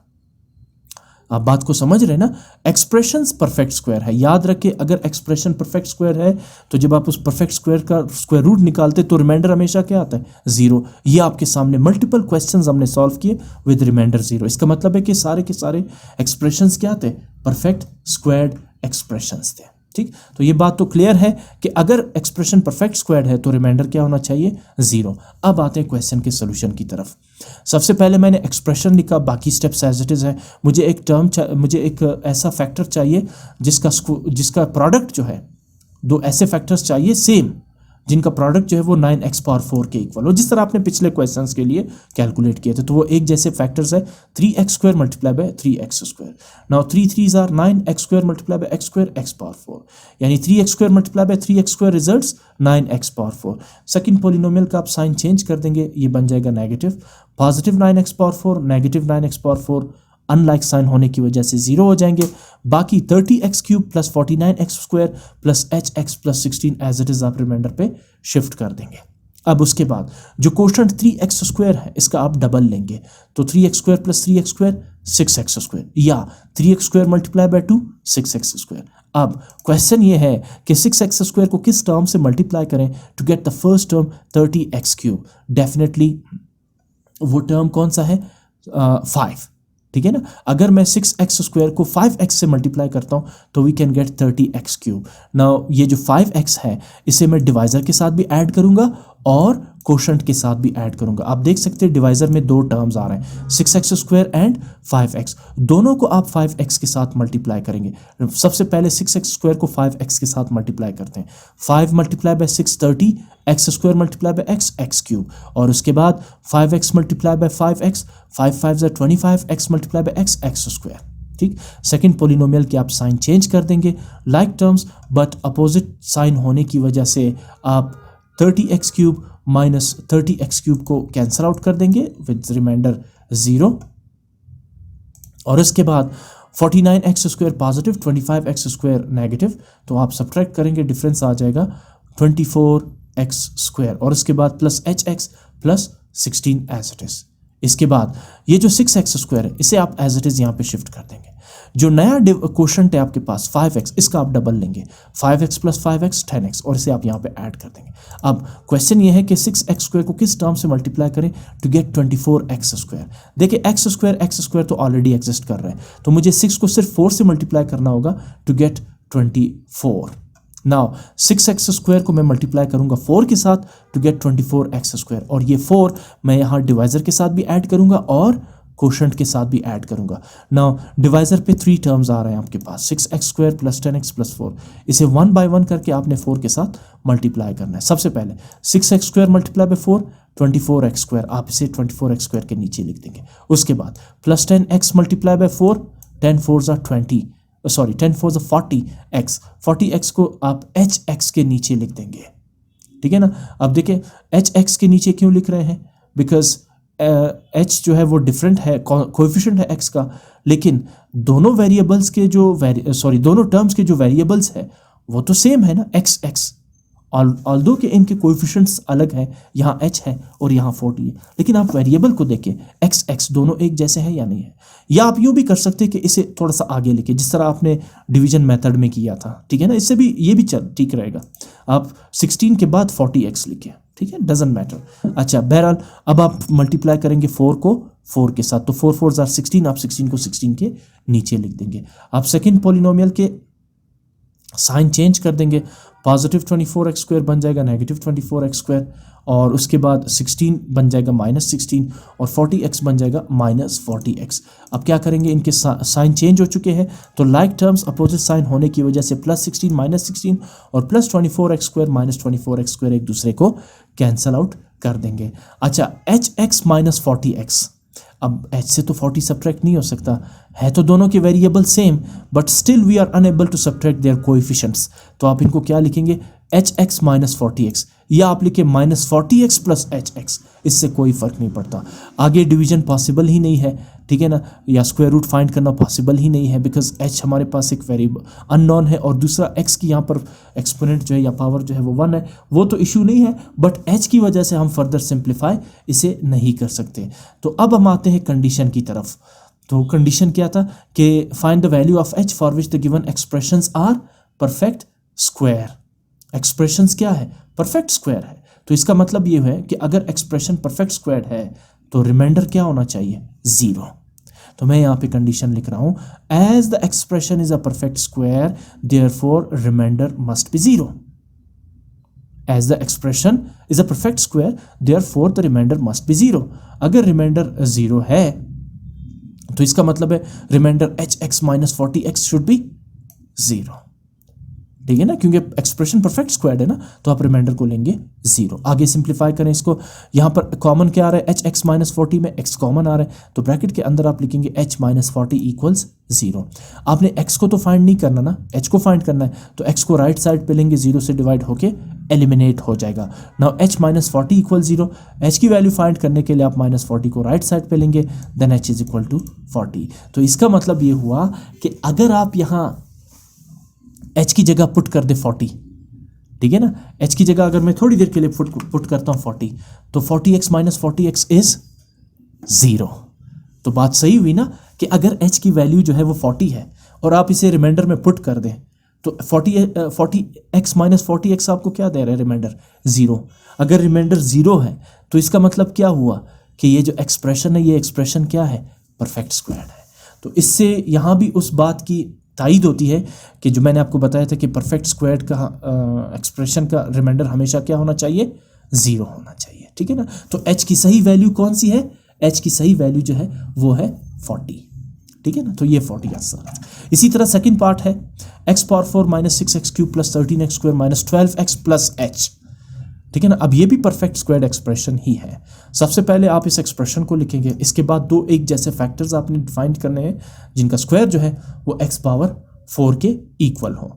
आप बात को समझ रहे हैं ना? एक्सप्रेशंस परफेक्ट स्क्वायर है, याद रखिए। अगर एक्सप्रेशन परफेक्ट स्क्वायर है तो जब आप उस परफेक्ट स्क्वायर का स्क्वायर रूट निकालते तो रिमाइंडर हमेशा क्या आता है? 0। ये आपके सामने मल्टीपल क्वेश्चंस हमने सॉल्व किए विद रिमाइंडर 0। इसका मतलब है कि सारे के सारे एक्सप्रेशंस क्या थे? परफेक्ट स्क्वायर्ड एक्सप्रेशंस थे। ठीक, तो ये बात तो क्लियर है कि अगर एक्सप्रेशन परफेक्ट स्क्वायर्ड है तो रिमाइंडर क्या होना चाहिए? 0। अब आते हैं क्वेश्चन के सोल्यूशन की तरफ। सबसे पहले मैंने एक्सप्रेशन लिखा, बाकी स्टेप्स एज इट इज है। मुझे एक ऐसा फैक्टर चाहिए जिसका प्रोडक्ट जो है, दो ऐसे फैक्टर्स चाहिए सेम जिनका प्रोडक्ट जो है वो 9x पावर 4 के इक्वल हो, जिस तरह आपने पिछले क्वेश्चंस के लिए कैलकुलेट किए थे। तो वो एक जैसे फैक्टर्स है 3x square multiply by 3x square. Now 3 3s are 9x square multiply by x square x power 4, यानी 3x square multiply by 3x square results 9x power 4। Second polynomial का आप साइन चेंज कर देंगे, ये बन जाएगा negative. Positive 9x power 4 negative 9x power 4 unlike sign होने की वजह से 0 हो जाएंगे। बाकी 30x cube plus 49x square plus hx plus 16 as it is आप रिमाइंडर पे शिफ्ट कर देंगे। अब उसके बाद जो कोशेंट 3x स्क्वायर है इसका आप डबल लेंगे, तो 3x square plus 3x square 6x square, या 3x square multiply bye 2 6x square. अब क्वेश्चन ये है कि 6x स्क्वायर को किस टर्म से मल्टीप्लाई करें to get the first term 30x cube. Definitely वो टर्म कौन सा है? 5। ठीक है ना, अगर मैं 6x स्क्वायर को 5x से मल्टीप्लाई करता हूं तो we can get 30x cube. Now ये जो 5x है इसे मैं डिवाइजर के साथ भी ऐड करूंगा और कोशेंट के साथ भी ऐड करूंगा। आप देख सकते हैं डिवाइजर में दो टर्म्स आ रहे हैं, 6x स्क्वायर एंड 5x। दोनों को आप 5x के साथ मल्टीप्लाई करेंगे। सबसे पहले 6x स्क्वायर को 5x के साथ मल्टीप्लाई करते हैं। 5 multiply by 6 30, x square multiply by x cube, और उसके बाद 5x multiply by 5x, 5 5 25, x multiply by x square. ठीक, सेकंड पोलिनोमियल के आप साइन चेंज कर देंगे, like terms but opposite sign होने की वजह से आप 30x cube minus 30x cube को कैंसल आउट कर देंगे विद रिमाइंडर 0। और इसके बाद 49x square positive 25x square negative, तो आप सब्ट्रैक्ट करेंगे, डिफरेंस आ जाएगा 24x स्क्वायर, और इसके बाद plus hx plus 16 as it is. इसके बाद ये जो 6x स्क्वायर है इसे आप एज इट इज यहाँ पे शिफ्ट कर देंगे। जो नया क्वोशंट है आपके पास 5x, इसका आप डबल लेंगे, 5x प्लस 5x 10x, और इसे आप यहाँ पे ऐड कर देंगे। अब क्वेश्चन ये है कि 6x स्क्वायर को किस टर्म से मल्टीप्लाई करें टू गेट 24x स्क्वायर। देखिए x स्क्वायर तो ऑलरेडी एग्जिस्ट कर रहा है, तो मुझे 6 को सिर्फ 4 से मल्टीप्लाई करना होगा to get 24। Now 6x square को मैं मल्टीप्लाई करूंगा 4 के साथ टू गेट 24x स्क्वायर, और ये 4 मैं यहाँ डिवाइजर के साथ भी ऐड करूंगा और कोशेंट के साथ भी ऐड करूंगा। नाउ डिवाइजर पे 3 टर्म्स आ रहे हैं आपके पास, 6x square plus 10x plus 4। इसे 1 बाय 1 करके आपने 4 के साथ मल्टीप्लाई करना है। सबसे पहले 6x square multiply bye 4 24x square, आप इसे 24x स्क्वायर के नीचे लिख देंगे। उसके बाद plus 10x multiply by 4, 10 4s are 10 4s are 40x, 40x को आप hx के नीचे लिख देंगे। ठीक है ना, अब देखिए hx के नीचे क्यों लिख रहे हैं? बिकॉज h जो है वो डिफरेंट है, कोएफिशिएंट है x का, लेकिन दोनों वेरिएबल्स के दोनों टर्म्स के जो वेरिएबल्स है वो तो सेम है ना, x ऑल्दो कि इनके कोएफिशिएंट्स अलग हैं, यहाँ h है और यहाँ 40 है, लेकिन आप वेरिएबल को देखें x दोनों एक जैसे हैं या नहीं है। या आप यूँ भी कर सकते हैं कि इसे थोड़ा सा आगे लिखे, जिस तरह आपने डिवीजन मेथड में किया था। ठीक है ना, इससे भी ये भी ठीक रहेगा। आप 16 के बाद 40x लिखिए, ठीक है, डजंट मैटर। अच्छा, बहरहाल अब आप मल्टीप्लाई करेंगे 4 को 4 के साथ, तो 4 4s are 16, आप 16 को 16 के नीचे लिख देंगे। आप सेकंड पॉलिनोमियल के साइन चेंज कर देंगे, पॉजिटिव 24x² बन जाएगा नेगेटिव 24x², और उसके बाद 16 बन जाएगा -16, और 40x बन जाएगा -40x। अब क्या करेंगे, इनके साइन चेंज हो चुके हैं, तो लाइक टर्म्स अपोजिट साइन होने की वजह से +16 -16 और +24x² -24x² एक दूसरे को कैंसल आउट कर देंगे। अच्छा, hx - 40x, अब h से तो 40 सब्ट्रैक्ट नहीं हो सकता है, तो दोनों के variable same, but still we are unable to subtract their coefficients, तो आप इनको क्या लिखेंगे, hx - 40x, या आप लिखे -40x + hx, इससे कोई फर्क नहीं पड़ता। आगे डिवीजन पॉसिबल ही नहीं है, ठीक है ना, या स्क्वायर रूट फाइंड करना पॉसिबल ही नहीं है, बिकॉज h हमारे पास एक वेरिएबल अननोन है, और दूसरा x की यहाँ पर एक्सपोनेंट जो है या पावर जो है वो 1 है, वो तो इशू नहीं है, बट h की वजह से हम फर्दर सिंप्लीफाई इसे नहीं कर सकते। तो अब हम आते हैं कंडीशन की तरफ। तो कंडीशन क्या था कि find the value of h for which the given expressions are perfect square. Expressions क्या है, परफेक्ट स्क्वायर है, तो इसका मतलब ये है कि अगर एक्सप्रेशन परफेक्ट स्क्वायर है तो रिमाइंडर क्या होना चाहिए, 0। तो मैं यहाँ पे कंडीशन लिख रहा हूँ, as the expression is a perfect square therefore remainder must be 0। As the expression is a perfect square therefore the remainder must be 0। अगर रिमाइंडर 0 है तो इसका मतलब है reminder hx - 40x should be 0, ठीक है ना, क्योंकि एक्सप्रेशन परफेक्ट स्क्वायर है ना, तो आप रिमाइंडर को लेंगे 0। आगे सिंप्लीफाई करें इसको, यहाँ पर कॉमन क्या आ रहा है, hx - 40 में x कॉमन आ रहा है, तो ब्रैकेट के अंदर आप लिखेंगे h - 40 = 0। आपने x को तो फाइंड नहीं करना ना, h को फाइंड करना है, तो x को राइट साइड पे लेंगे, 0 से डिवाइड होके एलिमिनेट हो जाएगा। नाउ h - 40 = 0, h की वैल्यू फाइंड करने के लिए आप -40 को राइट साइड पे लेंगे, देन h = 40। तो इसका मतलब ये हुआ कि अगर आप यहाँ h की जगह पुट कर दे 40, ठीक है ना, h की जगह अगर मैं थोड़ी देर के लिए पुट करता हूँ 40, तो 40x - 40x इज 0। तो बात सही हुई ना कि अगर h की वैल्यू जो है वो 40 है और आप इसे रिमाइंडर में पुट कर दें, तो 40x - 40x आपको क्या दे रहा है, रिमाइंडर 0। अगर रिमाइंडर 0 है तो इसका मतलब क्या हुआ कि ये जो एक्सप्रेशन है, ये एक्सप्रेशन क्या है, परफेक्ट स्क्वायर है। तो इससे यहाँ भी उस बात की तायद होती है कि जो मैंने आपको बताया था कि परफेक्ट स्क्वायर का एक्सप्रेशन का रिमाइंडर हमेशा क्या होना चाहिए, 0 होना चाहिए, ठीक है ना। तो h की सही वैल्यू कौन सी है, h की सही वैल्यू जो है वो है 40, ठीक है ना, तो ये 40 आंसर। इसी तरह सेकंड पार्ट है x⁴ - 6x³ + 13x² - 12x + h, ठीक है ना। अब ये भी परफेक्ट स्क्वायर्ड एक्सप्रेशन ही है। सबसे पहले आप इस एक्सप्रेशन को लिखेंगे, इसके बाद दो एक जैसे फैक्टर्स आपने डिफाइन करने हैं जिनका स्क्वायर जो है वो x⁴ के इक्वल हो।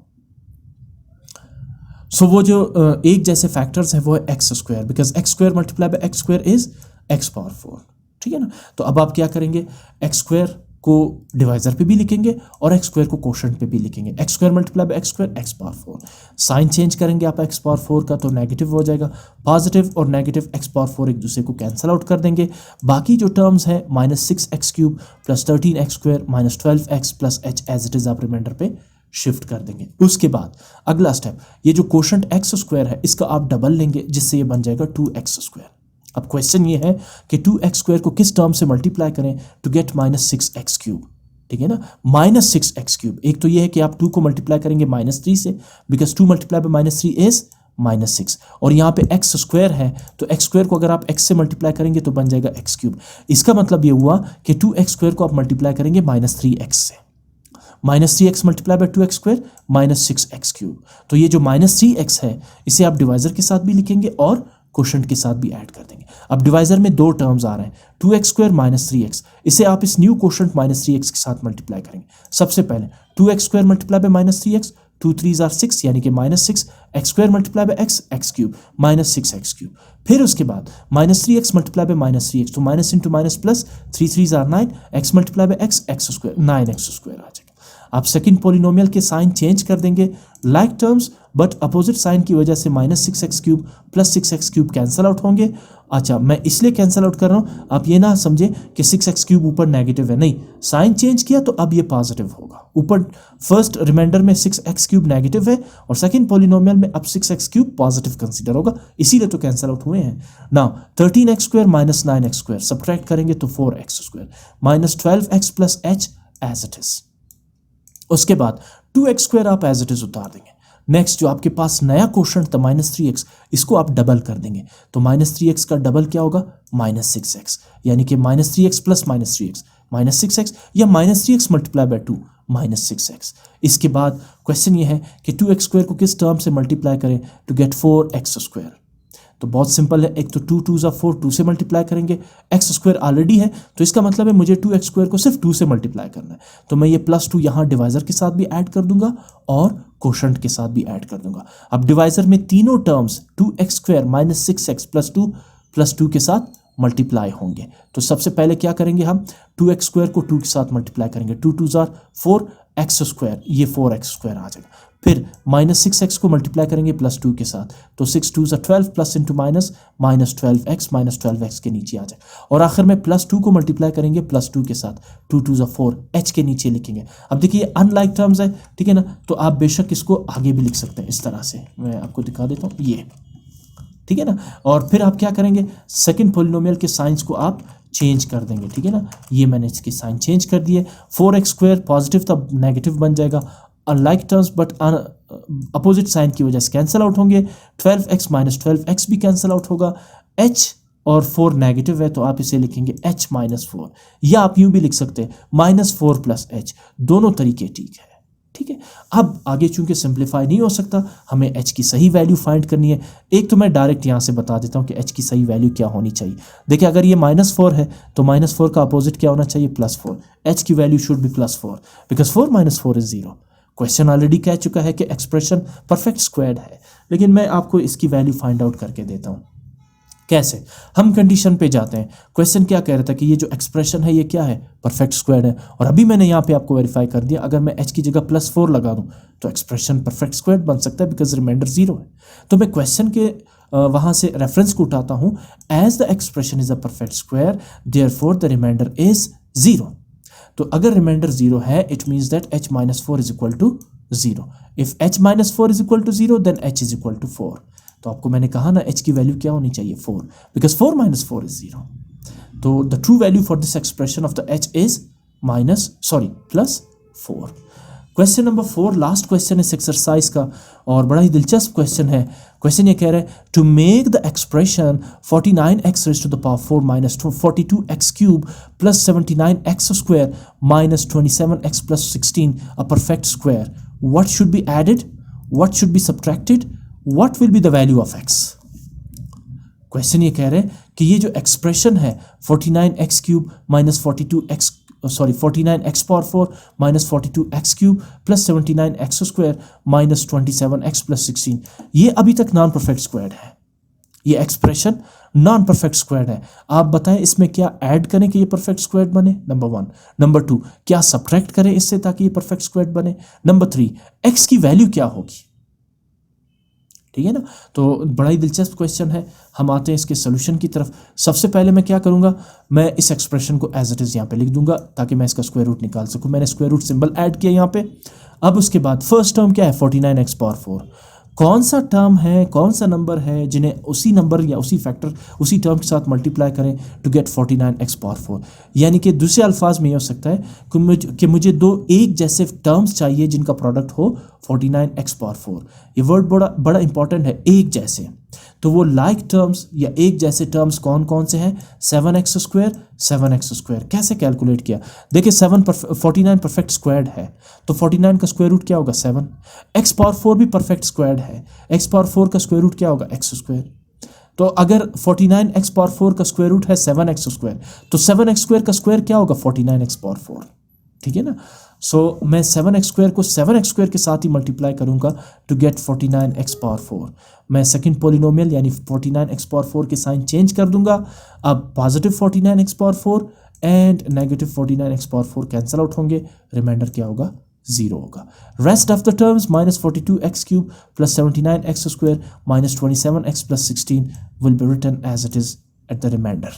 सो वो जो एक जैसे फैक्टर्स है वो है x², because x² × x² is x⁴, ठीक है ना। तो अब आप क्या करेंगे, x² को डिवाइजर पे भी लिखेंगे और x² को कोशेंट पे भी लिखेंगे, x² × x², x⁴। Sign change करेंगे आप x⁴ का तो नेगेटिव हो जाएगा, पॉजिटिव और नेगेटिव x⁴ एक दूसरे को कैंसिल आउट कर देंगे। बाकी जो टर्म्स है -6x³ + 13x² - 12x + h as it is आप रिमाइंडर पे शिफ्ट कर देंगे। उसके बाद अगला स्टेप, ये जो कोशेंट x² है इसका आप डबल लेंगे, जिससे ये बन जाएगा 2x²। अब क्वेश्चन ये है कि 2x² को किस टर्म से मल्टीप्लाई करें टू गेट -6x³, ठीक है ना, -6x³। एक तो ये है कि आप 2 को मल्टीप्लाई करेंगे -3 से, बिकॉज 2 × -3 इज -6, और यहाँ पे x² है तो x² को अगर आप x से मल्टीप्लाई करेंगे तो बन जाएगा x³। इसका मतलब ये हुआ कि 2x² को आप मल्टीप्लाई करेंगे -3x से, -3x × 2x² -6x³। तो ये जो -3x है इसे आप डिवाइजर के साथ भी लिखेंगे और कोशेंट के साथ भी ऐड कर देंगे। अब डिवाइजर में दो टर्म्स आ रहे हैं, 2x² - 3x, इसे आप इस न्यू कोशेंट -3x के साथ मल्टीप्लाई करेंगे। सबसे पहले 2x² × -3x, 2 3s are 6 यानी कि -6, x² × x, x³ -6x³। फिर उसके बाद -3x × -3x, तो minus into minus plus, 3 3s are 9, x × x, x², 9x² आ जाएगा। आप सेकंड पॉलिनोमियल के साइन चेंज कर देंगे, like terms but opposite sign की वजह से -6x³ + 6x³ कैंसिल आउट होंगे। अच्छा, मैं इसलिए कैंसिल आउट कर रहा हूँ, आप ये ना समझे कि 6x³ ऊपर नेगेटिव है, नहीं, साइन चेंज किया तो अब ये पॉजिटिव होगा। ऊपर फर्स्ट रिमाइंडर में 6x³ नेगेटिव है और सेकंड पॉलिनोमियल में अब 6x³ पॉजिटिव कंसीडर होगा, इसीलिए तो कैंसिल आउट हुए हैं। नाउ 13x² - 9x² सब्ट्रैक्ट करेंगे तो 4x² -12x + h as it is. उसके बाद 2x² आप एज इट इज उतार देंगे। नेक्स्ट जो आपके पास नया क्वोशंट था -3x, इसको आप डबल कर देंगे, तो -3x का डबल क्या होगा -6x, यानी कि -3x प्लस -3x -6x, या -3x मल्टीप्लाई बाय 2 -6x। इसके बाद क्वेश्चन ये है कि 2x² को किस टर्म से मल्टीप्लाई करें टू गेट 4x²। तो बहुत सिंपल है, एक तो 2 2 ज़ा 4, 2 से मल्टीप्लाई करेंगे, x² ऑलरेडी है तो इसका मतलब है मुझे 2x² को सिर्फ 2 से मल्टीप्लाई करना है, तो मैं ये +2 यहाँ डिवाइज़र के साथ भी ऐड कर दूंगा और क्वोशंट के साथ भी ऐड कर दूंगा। अब डिवाइज़र में तीनों टर्म्स 2x² -6x +2 के साथ मल्टीप्लाई होंगे। तो सबसे पहले क्या करेंगे, हम 2x² को 2 के साथ मल्टीप्लाई करेंगे, 2 2 ज़ा 4x², ये 4x² आ जाएगा। फिर -6x को मल्टीप्लाई करेंगे +2 के साथ, तो 6 2 ज़ा 12 प्लस इंटू माइनस -12x के नीचे आ जाए। और आखिर में +2 को मल्टीप्लाई करेंगे +2 के साथ, 2 2 ज़ा 4 h के नीचे लिखेंगे। अब देखिए ये अनलाइक टर्म्स है, ठीक है ना, तो आप बेशक इसको आगे भी लिख सकते हैं इस तरह से, मैं आपको दिखा देता हूँ ये, ठीक है ना। और फिर आप क्या करेंगे, सेकंड पॉलिनोमियल के साइंस को आप चेंज कर देंगे, ठीक है ना। ये मैंने इसके साइन चेंज कर दिए, 4x² पॉजिटिव था नेगेटिव बन जाएगा, unlike terms but opposite sign की वजह से कैंसिल आउट होंगे, 12x -12x भी कैंसिल आउट होगा, h और 4 नेगेटिव है तो आप इसे लिखेंगे h -4, या आप यूं भी लिख सकते हैं -4 + h, दोनों तरीके ठीक है, ठीक है। अब आगे चूंकि सिंप्लीफाई नहीं हो सकता, हमें h की सही वैल्यू फाइंड करनी है। एक तो मैं डायरेक्ट यहाँ से बता देता हूँ कि h की सही वैल्यू क्या होनी चाहिए। देखिए अगर ये -4 है तो -4 का अपोजिट क्या होना चाहिए, +4, h की value should be +4 because 4 - 4 is 0। Question already कह चुका है कि एक्सप्रेशन परफेक्ट स्क्वायर्ड है, लेकिन मैं आपको इसकी वैल्यू फाइंड आउट करके देता हूँ। कैसे, हम कंडीशन पे जाते हैं। क्वेश्चन क्या कह रहा था कि ये जो एक्सप्रेशन है ये क्या है, परफेक्ट स्क्वायर्ड है, और अभी मैंने यहाँ पे आपको वेरीफाई कर दिया, अगर मैं h की जगह +4 लगा दूँ तो एक्सप्रेशन परफेक्ट स्क्वायर्ड बन सकता है बिकॉज रिमाइंडर 0 है। तो मैं क्वेश्चन के वहाँ से रेफरेंस को उठाता हूँ, as the expression is a perfect square therefore the remainder is 0। तो अगर रिमाइंडर 0 है it means that h -4 is equal to 0। If h -4 is equal to 0 then h is equal to 4। तो आपको मैंने कहा ना h की वैल्यू क्या होनी चाहिए, 4, बिकॉज 4 - 4 इज 0। तो the true value for this expression of the h is +4। Question number 4 last question इस एक्सरसाइज का, और बड़ा ही दिलचस्प क्वेश्चन है। क्वेश्चन ये कह रहा है to make the expression 49x raised to the power 4 - 42x³ + 79x² - 27x + 16 a perfect square, what should be added, what should be subtracted, what will be the value of x। Question ये कह रहे हैं कि ये जो एक्सप्रेशन है 49x³ - 49x⁴ - 42x³ + 79x² - 27x + 16, ये अभी तक नॉन परफेक्ट स्क्वायर्ड है। ये एक्सप्रेशन नॉन परफेक्ट स्क्वायर्ड है। आप बताएं इसमें क्या ऐड करें कि ये परफेक्ट स्क्वायर्ड बने, नंबर 1। नंबर 2, क्या सब्ट्रैक्ट करें इससे ताकि ये परफेक्ट स्क्वायर्ड बने। नंबर 3, x की वैल्यू क्या होगी, ठीक है ना। तो बड़ा ही दिलचस्प क्वेश्चन है। हम आते हैं इसके सोल्यूशन की तरफ। सबसे पहले मैं क्या करूंगा, मैं इस एक्सप्रेशन को एज इट इज़ यहाँ पे लिख दूंगा ताकि मैं इसका स्क्वायर रूट निकाल सकूं। मैंने स्क्वायर रूट सिंबल ऐड किया यहाँ पे। अब उसके बाद फर्स्ट टर्म क्या है, 49x⁴। कौन सा टर्म है, कौन सा नंबर है जिन्हें उसी नंबर या उसी फैक्टर उसी टर्म के साथ मल्टीप्लाई करें टू गेट 49x⁴। यानी कि दूसरे अल्फाज में ये हो सकता है कि मुझे दो एक जैसे टर्म्स चाहिए जिनका प्रोडक्ट हो 49x⁴। ये वर्ड बड़ा इंपॉर्टेंट है, एक जैसे। तो वो लाइक टर्म्स या एक जैसे टर्म्स कौन कौन से हैं, 7x², 7x²। कैसे कैलकुलेट किया, देखिए 49 परफेक्ट स्क्वायर्ड है तो 49 का स्क्वायर रूट क्या होगा, 7। x⁴ भी परफेक्ट स्क्वायर्ड है, x⁴ का स्क्वायर रूट क्या होगा, x²। तो अगर 49x⁴ का स्क्वायर रूट है 7x² तो 7x² का स्क्वायर क्या होगा, 49x⁴, ठीक है ना। सो मैं 7x² को 7x² के साथ ही मल्टीप्लाई करूंगा टू गेट 49x⁴। मैं सेकंड पॉलिनोमियल यानी 49x⁴ के साइन चेंज कर दूंगा। अब positive 49x⁴ and negative 49x⁴ cancel out होंगे, रिमाइंडर क्या होगा, 0 होगा। Rest of the terms -42x³ + 79x² - 27x + 16 will be written as it is at the remainder.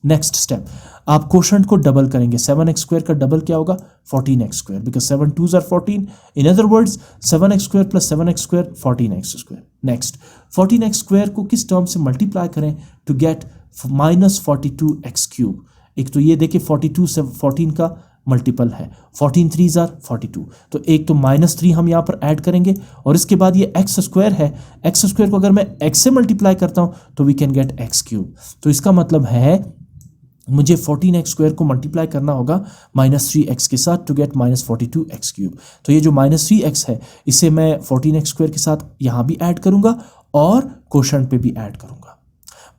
Next step, आप कोशंट को डबल करेंगे। 7x² का डबल क्या होगा, 14x², because 7 2s are 14। In other words 7x² + 7x², 14x²। Next 14x² को किस टर्म से मल्टीप्लाई करें टू गेट -42x³। एक तो ये देखिए 42 से 14 का मल्टीपल है। 14 3 जार 42। तो एक तो -3 हम यहाँ पर ऐड करेंगे और इसके बाद ये एक्स स्क्वायर है। एक्स स्क्वायर को अगर मैं एक्स से मल्टीप्लाई करता हूँ तो we can get x cube. तो इसका मतलब है मुझे 14x स्क्वायर को मल्टीप्लाई करना होगा -3x के साथ टू गेट -42x क्यूब। तो ये जो -3x है इसे मैं 14x स्क्वायर के साथ यहाँ भी ऐड करूँगा और कोशेंट पे भी ऐड करूँगा,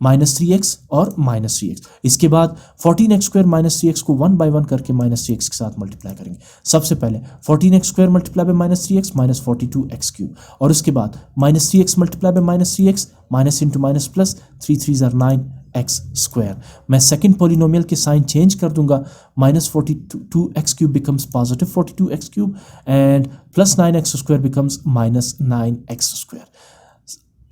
-3x और -3x। इसके बाद 14x स्क्वायर -3x को 1 बाय 1 करके -3x के साथ मल्टीप्लाई करेंगे। सबसे पहले 14x square multiply by -3x -42x cube, और उसके बाद -3x multiply by -3x minus into minus plus 3 3 जार 9x स्क्वायर। मैं सेकंड पॉलिनोमियल के साइन चेंज कर दूंगा, -42x cube becomes positive 42x cube and plus 9x square becomes -9x square.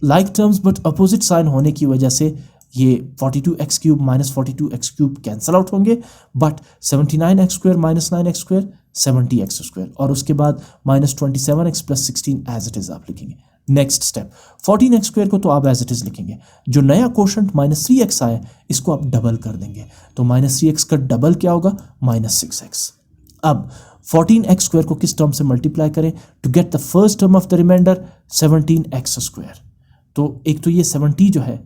Like terms but opposite sign होने की वजह से ये 42x cube -42x cube cancel out होंगे, but 79x square -9x square 70x square, और उसके बाद -27x plus 16 as it is आप लिखेंगे। नेक्स्ट स्टेप 14x स्क्वायर को तो आप एज इट इज लिखेंगे, जो नया कोशेंट -3x आया इसको आप डबल कर देंगे, तो -3x का डबल क्या होगा -6x। अब 14x स्क्वायर को किस टर्म से मल्टीप्लाई करें to get the first term of the remainder 17x square. तो एक तो ये 70 जो है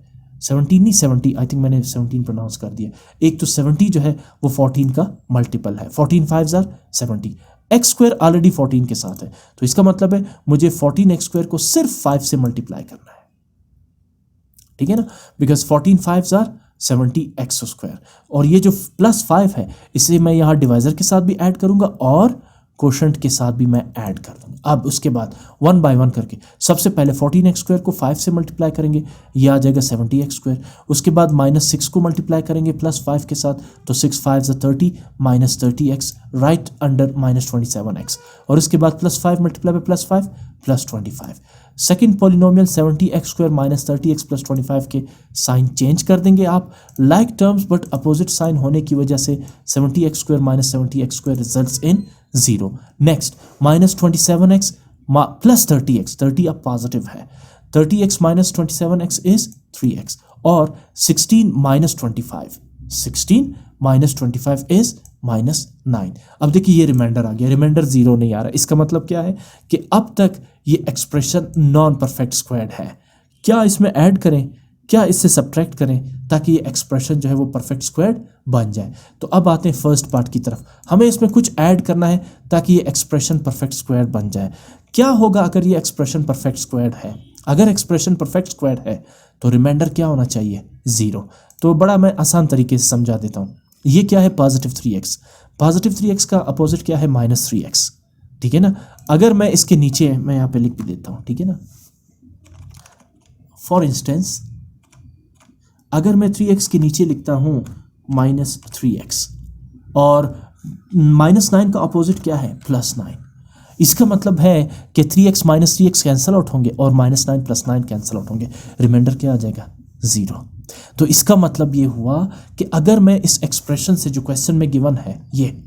17 नहीं 70, आई थिंक मैंने 17 प्रोनाउंस कर दिया। एक तो 70 जो है वो 14 का मल्टीपल है, 14 5 जार 70। एक्स स्क्वायर ऑलरेडी 14 के साथ है, तो इसका मतलब है मुझे 14x स्क्वायर को सिर्फ 5 से मल्टीप्लाई करना है, ठीक है ना, बिकॉज 14 5 जार 70x स्क्वायर। और ये जो +5 है इसे मैं यहाँ डिवाइजर के साथ भी ऐड करूंगा और कोशेंट के साथ भी मैं ऐड कर दूंगा। अब उसके बाद 1 बाय 1 करके सबसे पहले 14x स्क्वायर को 5 से मल्टीप्लाई करेंगे, ये आ जाएगा 70x स्क्वायर। उसके बाद -6 को मल्टीप्लाई करेंगे +5 के साथ, तो 6 5 30 -30x राइट अंडर -27x, और उसके बाद +5 multiply by +5 +25। Second polynomial 70x square -30x +25 के साइन चेंज कर देंगे आप, like terms but opposite sign होने की वजह से 70x square -70x square results in 0। Next -27x plus 30x, 30 अब पॉजिटिव है, 30x -27x इज 3x, और 16 -25, 16 -25 इज -9। अब देखिए ये रिमाइंडर आ गया, रिमाइंडर 0 नहीं आ रहा, इसका मतलब क्या है कि अब तक ये एक्सप्रेशन नॉन परफेक्ट स्क्वायर्ड है। क्या इसमें ऐड करें, क्या इससे सब्ट्रैक्ट करें ताकि ये एक्सप्रेशन जो है वो परफेक्ट स्क्वायर्ड बन जाए। तो अब आते हैं फर्स्ट पार्ट की तरफ, हमें इसमें कुछ ऐड करना है ताकि ये एक्सप्रेशन परफेक्ट स्क्वायर्ड बन जाए। क्या होगा अगर ये एक्सप्रेशन परफेक्ट स्क्वायर्ड है? अगर एक्सप्रेशन परफेक्ट स्क्वायर्ड है तो रिमाइंडर क्या होना चाहिए? 0। तो बड़ा मैं आसान तरीके से समझा देता हूँ। ये क्या है? Positive 3x। पॉजिटिव 3x का अपोजिट क्या है? -3x, ठीक है ना। अगर मैं इसके नीचे, मैं यहाँ पे लिख भी देता हूँ, ठीक है ना। फॉर इंस्टेंस अगर मैं 3x के नीचे लिखता हूँ -3x, और -9 का अपोजिट क्या है? +9। इसका मतलब है कि 3x -3x कैंसल आउट होंगे और -9 + 9 कैंसल आउट होंगे, रिमाइंडर क्या आ जाएगा? 0। तो इसका मतलब ये हुआ कि अगर मैं इस एक्सप्रेशन से, जो क्वेश्चन में गिवन है, ये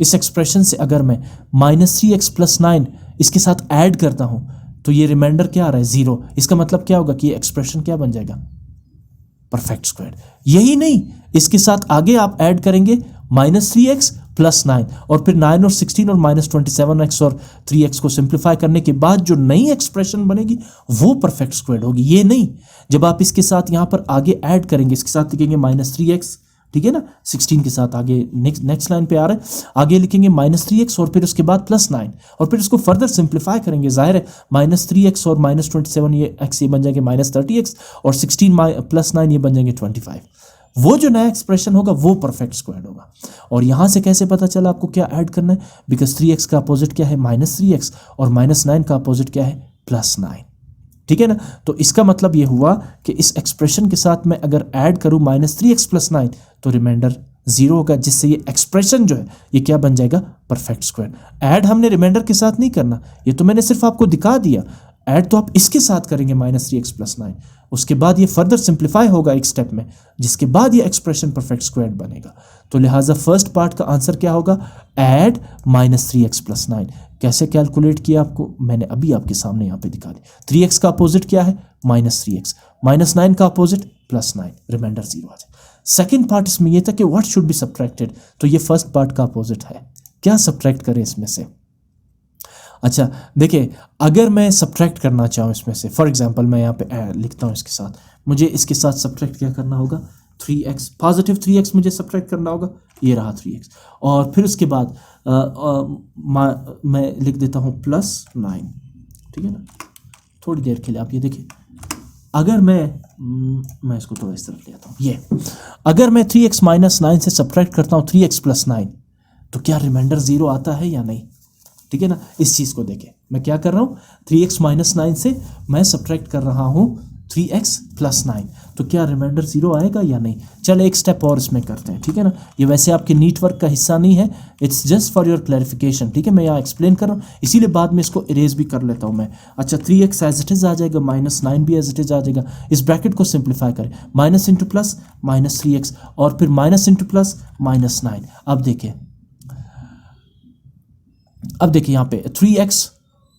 इस एक्सप्रेशन से अगर मैं -3x + 9 इसके साथ ऐड करता हूं तो ये रिमाइंडर क्या आ रहा है? 0। इसका मतलब क्या होगा कि ये एक्सप्रेशन क्या बन जाएगा? Perfect squared. यही नहीं, इसके साथ आगे आप ऐड करेंगे -3x + 9, और फिर 9 और 16 और -27x और 3x को सिंप्लीफाई करने के बाद जो नई एक्सप्रेशन बनेगी वो परफेक्ट स्क्वायर्ड होगी। ये नहीं, जब आप इसके साथ यहाँ पर आगे ऐड करेंगे, इसके साथ लिखेंगे -3x, ठीक है ना, 16 के साथ आगे नेक्स्ट लाइन पे आ रहा है, आगे लिखेंगे -3x और फिर उसके बाद +9, और फिर इसको फर्दर सिंप्लीफाई करेंगे। जाहिर है -3x और -27 ये x ये बन जाएंगे -30x, और 16 + 9 ये बन जाएंगे 25। वो जो नया एक्सप्रेशन होगा वो परफेक्ट स्क्वायर्ड होगा। और यहां से कैसे पता चला आपको क्या ऐड करना है? बिकॉज 3x का अपोजिट क्या है? -3x, और -9 का अपोजिट क्या है? +9, ठीक है ना। तो इसका मतलब ये हुआ कि इस एक्सप्रेशन के साथ मैं अगर ऐड करूं -3x + 9 तो रिमाइंडर 0 होगा, जिससे ये एक्सप्रेशन जो है ये क्या बन जाएगा? Perfect square. ऐड हमने रिमाइंडर के साथ नहीं करना, ये तो मैंने सिर्फ आपको दिखा दिया। ऐड तो आप इसके साथ करेंगे -3x + 9, उसके बाद ये फर्दर सिंप्लीफाई होगा एक स्टेप में, जिसके बाद ये एक्सप्रेशन परफेक्ट स्क्वायर्ड बनेगा। तो लिहाजा फर्स्ट पार्ट का आंसर क्या होगा? Add -3x + 9। कैसे कैलकुलेट किया आपको मैंने अभी आपके सामने यहाँ पे दिखा दिया। 3x का अपोजिट क्या है? -3x, -9 का अपोजिट +9, रिमाइंडर 0 आ जाए। सेकेंड पार्ट इसमें यह था कि व्हाट शुड बी सब्ट्रैक्टेड, तो ये फर्स्ट पार्ट का अपोजिट है, क्या सब्ट्रैक्ट करें इसमें से? अच्छा देखिए, अगर मैं सब्ट्रैक्ट करना चाहूँ इसमें से, फॉर एग्जांपल मैं यहाँ पे लिखता हूँ इसके साथ, मुझे इसके साथ सब्ट्रैक्ट क्या करना होगा? 3x, पॉजिटिव 3x मुझे सब्ट्रैक्ट करना होगा, ये रहा 3x। और फिर उसके बाद मैं लिख देता हूँ +9, ठीक है ना। थोड़ी देर के लिए आप ये देखिए, अगर मैं इसको थोड़ा इस तरफ ले आता हूँ, ये अगर मैं 3x - 9 से सब्ट्रैक्ट करता हूँ 3x + 9, तो क्या रिमाइंडर 0 आता है या नहीं? ठीक है ना। इस चीज़ को देखें, मैं क्या कर रहा हूँ, 3x - 9 से मैं सब्ट्रैक्ट कर रहा हूँ 3x + 9, तो क्या रिमाइंडर 0 आएगा या नहीं? चल एक स्टेप और इसमें करते हैं, ठीक है ना। ये वैसे आपके नीट वर्क का हिस्सा नहीं है, it's just for your clarification, ठीक है। मैं यहाँ एक्सप्लेन कर रहा हूँ, इसीलिए बाद में इसको इरेज भी कर लेता हूँ मैं। अच्छा, 3x एज इट इज़ आ जाएगा, -9 भी एज इट इज़ आ जाएगा। इस ब्रैकेट को सिंप्लीफाई करें, माइनस इंटू प्लस -3x, और फिर माइनस इंटू प्लस -9। अब देखिए यहाँ पे 3x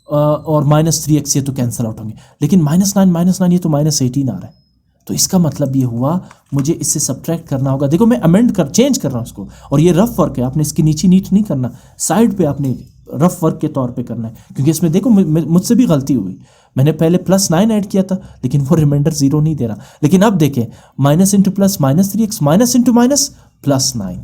और -3x ये तो कैंसिल आउट होंगे, लेकिन -9 ये तो -18 आ रहा है। तो इसका मतलब ये हुआ मुझे इससे सब्ट्रैक्ट करना होगा। देखो मैं चेंज कर रहा हूँ इसको, और ये रफ वर्क है, आपने इसकी नीचे नीट नहीं करना, साइड पे आपने रफ वर्क के तौर पे करना है, क्योंकि इसमें देखो मुझसे भी गलती हुई। मैंने पहले +9 ऐड किया था, लेकिन वो रिमाइंडर 0 नहीं दे रहा। लेकिन अब देखें, minus into plus -3x, minus into minus +9,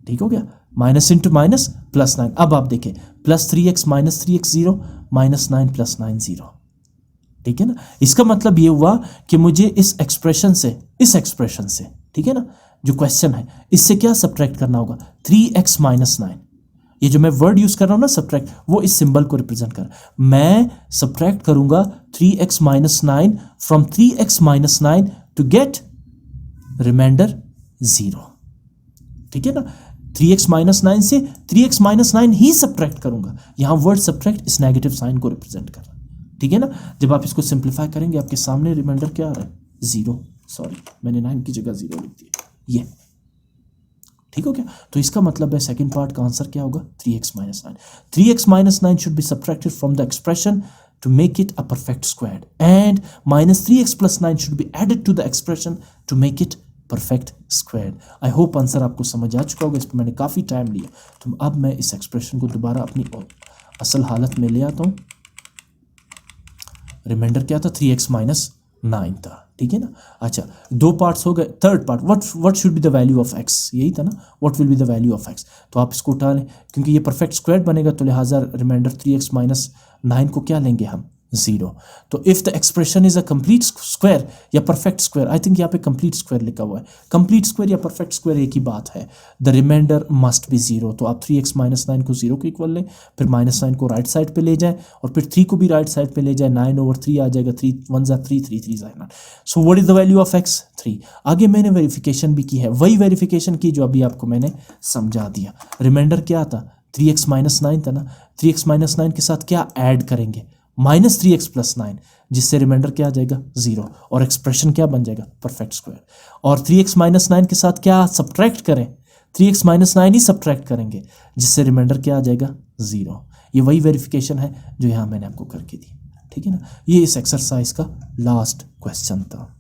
ठीक हो गया, माइनस इंटू माइनस +9। अब आप देखें, +3x - 3x 0, -9 + 9 0, ठीक है ना। इसका मतलब ये हुआ कि मुझे इस एक्सप्रेशन से, ठीक है ना, जो क्वेश्चन है, इससे क्या सब्ट्रैक्ट करना होगा? 3x - 9। ये जो मैं वर्ड यूज कर रहा हूं ना सब्ट्रैक्ट, वो इस सिंबल को रिप्रेजेंट कर, मैं सब्ट्रैक्ट करूंगा 3x - 9 from 3x - 9 to get reminder 0, ठीक है ना। 3x - 9 से 3x - 9 ही सब्ट्रैक्ट करूंगा। यहां वर्ड सब्ट्रैक्ट इस नेगेटिव साइन को रिप्रेजेंट कर रहा है, ठीक है ना। जब आप इसको सिंप्लीफाई करेंगे, आपके सामने रिमाइंडर क्या आ रहा है? 0, सॉरी मैंने 9 की जगह 0 लिख दिया, ये ठीक हो गया। तो इसका मतलब है सेकंड पार्ट का आंसर क्या होगा? 3x - 9। 3x - 9 should be subtracted from the expression to make it a perfect squared, and -3x + 9 should be added to the expression to make it perfect square. I hope answer आपको समझ आ चुका होगा, इस पर मैंने काफ़ी टाइम लिया। तो अब मैं इस एक्सप्रेशन को दोबारा अपनी असल हालत में ले आता हूँ। रिमाइंडर क्या था? 3x - 9 था, ठीक है ना। अच्छा, दो पार्ट्स हो गए। Third part, what should be the value of x, यही था ना, what will be the value of x। तो आप इसको उठा लें, क्योंकि ये परफेक्ट स्क्वायर बनेगा, तो लिहाजा रिमाइंडर 3x - 9 को क्या लेंगे हम? 0। तो if the expression is a complete square या परफेक्ट स्क्वायर, आई थिंक यहाँ पे कंप्लीट स्क्वायर लिखा हुआ है, कंप्लीट स्क्वायर या परफेक्ट स्क्वायर एक ही बात है, द रिमाइंडर मस्ट बी 0। तो आप 3x - 9 को 0 के इक्वल लें, फिर -9 को राइट साइड पे ले जाएं, और फिर 3 को भी राइट साइड पे ले जाएं, 9/3 आ जाएगा, 3 1 = 3, 3 3 9। सो what is the value of x? 3। आगे मैंने वेरिफिकेशन भी की है, वही वेरिफिकेशन की जो अभी आपको मैंने समझा दिया। रिमाइंडर क्या था? 3x - 9 था ना, 3x - 9 के साथ क्या ऐड करेंगे? -3x + 9, जिससे रिमाइंडर क्या आ जाएगा? 0, और एक्सप्रेशन क्या बन जाएगा? Perfect square. और 3x - 9 के साथ क्या सब्ट्रैक्ट करें? 3x - 9 ही सब्ट्रैक्ट करेंगे, जिससे रिमाइंडर क्या आ जाएगा? 0। ये वही वेरिफिकेशन है जो यहाँ मैंने आपको करके दी, ठीक है ना। ये इस एक्सरसाइज का लास्ट क्वेश्चन था।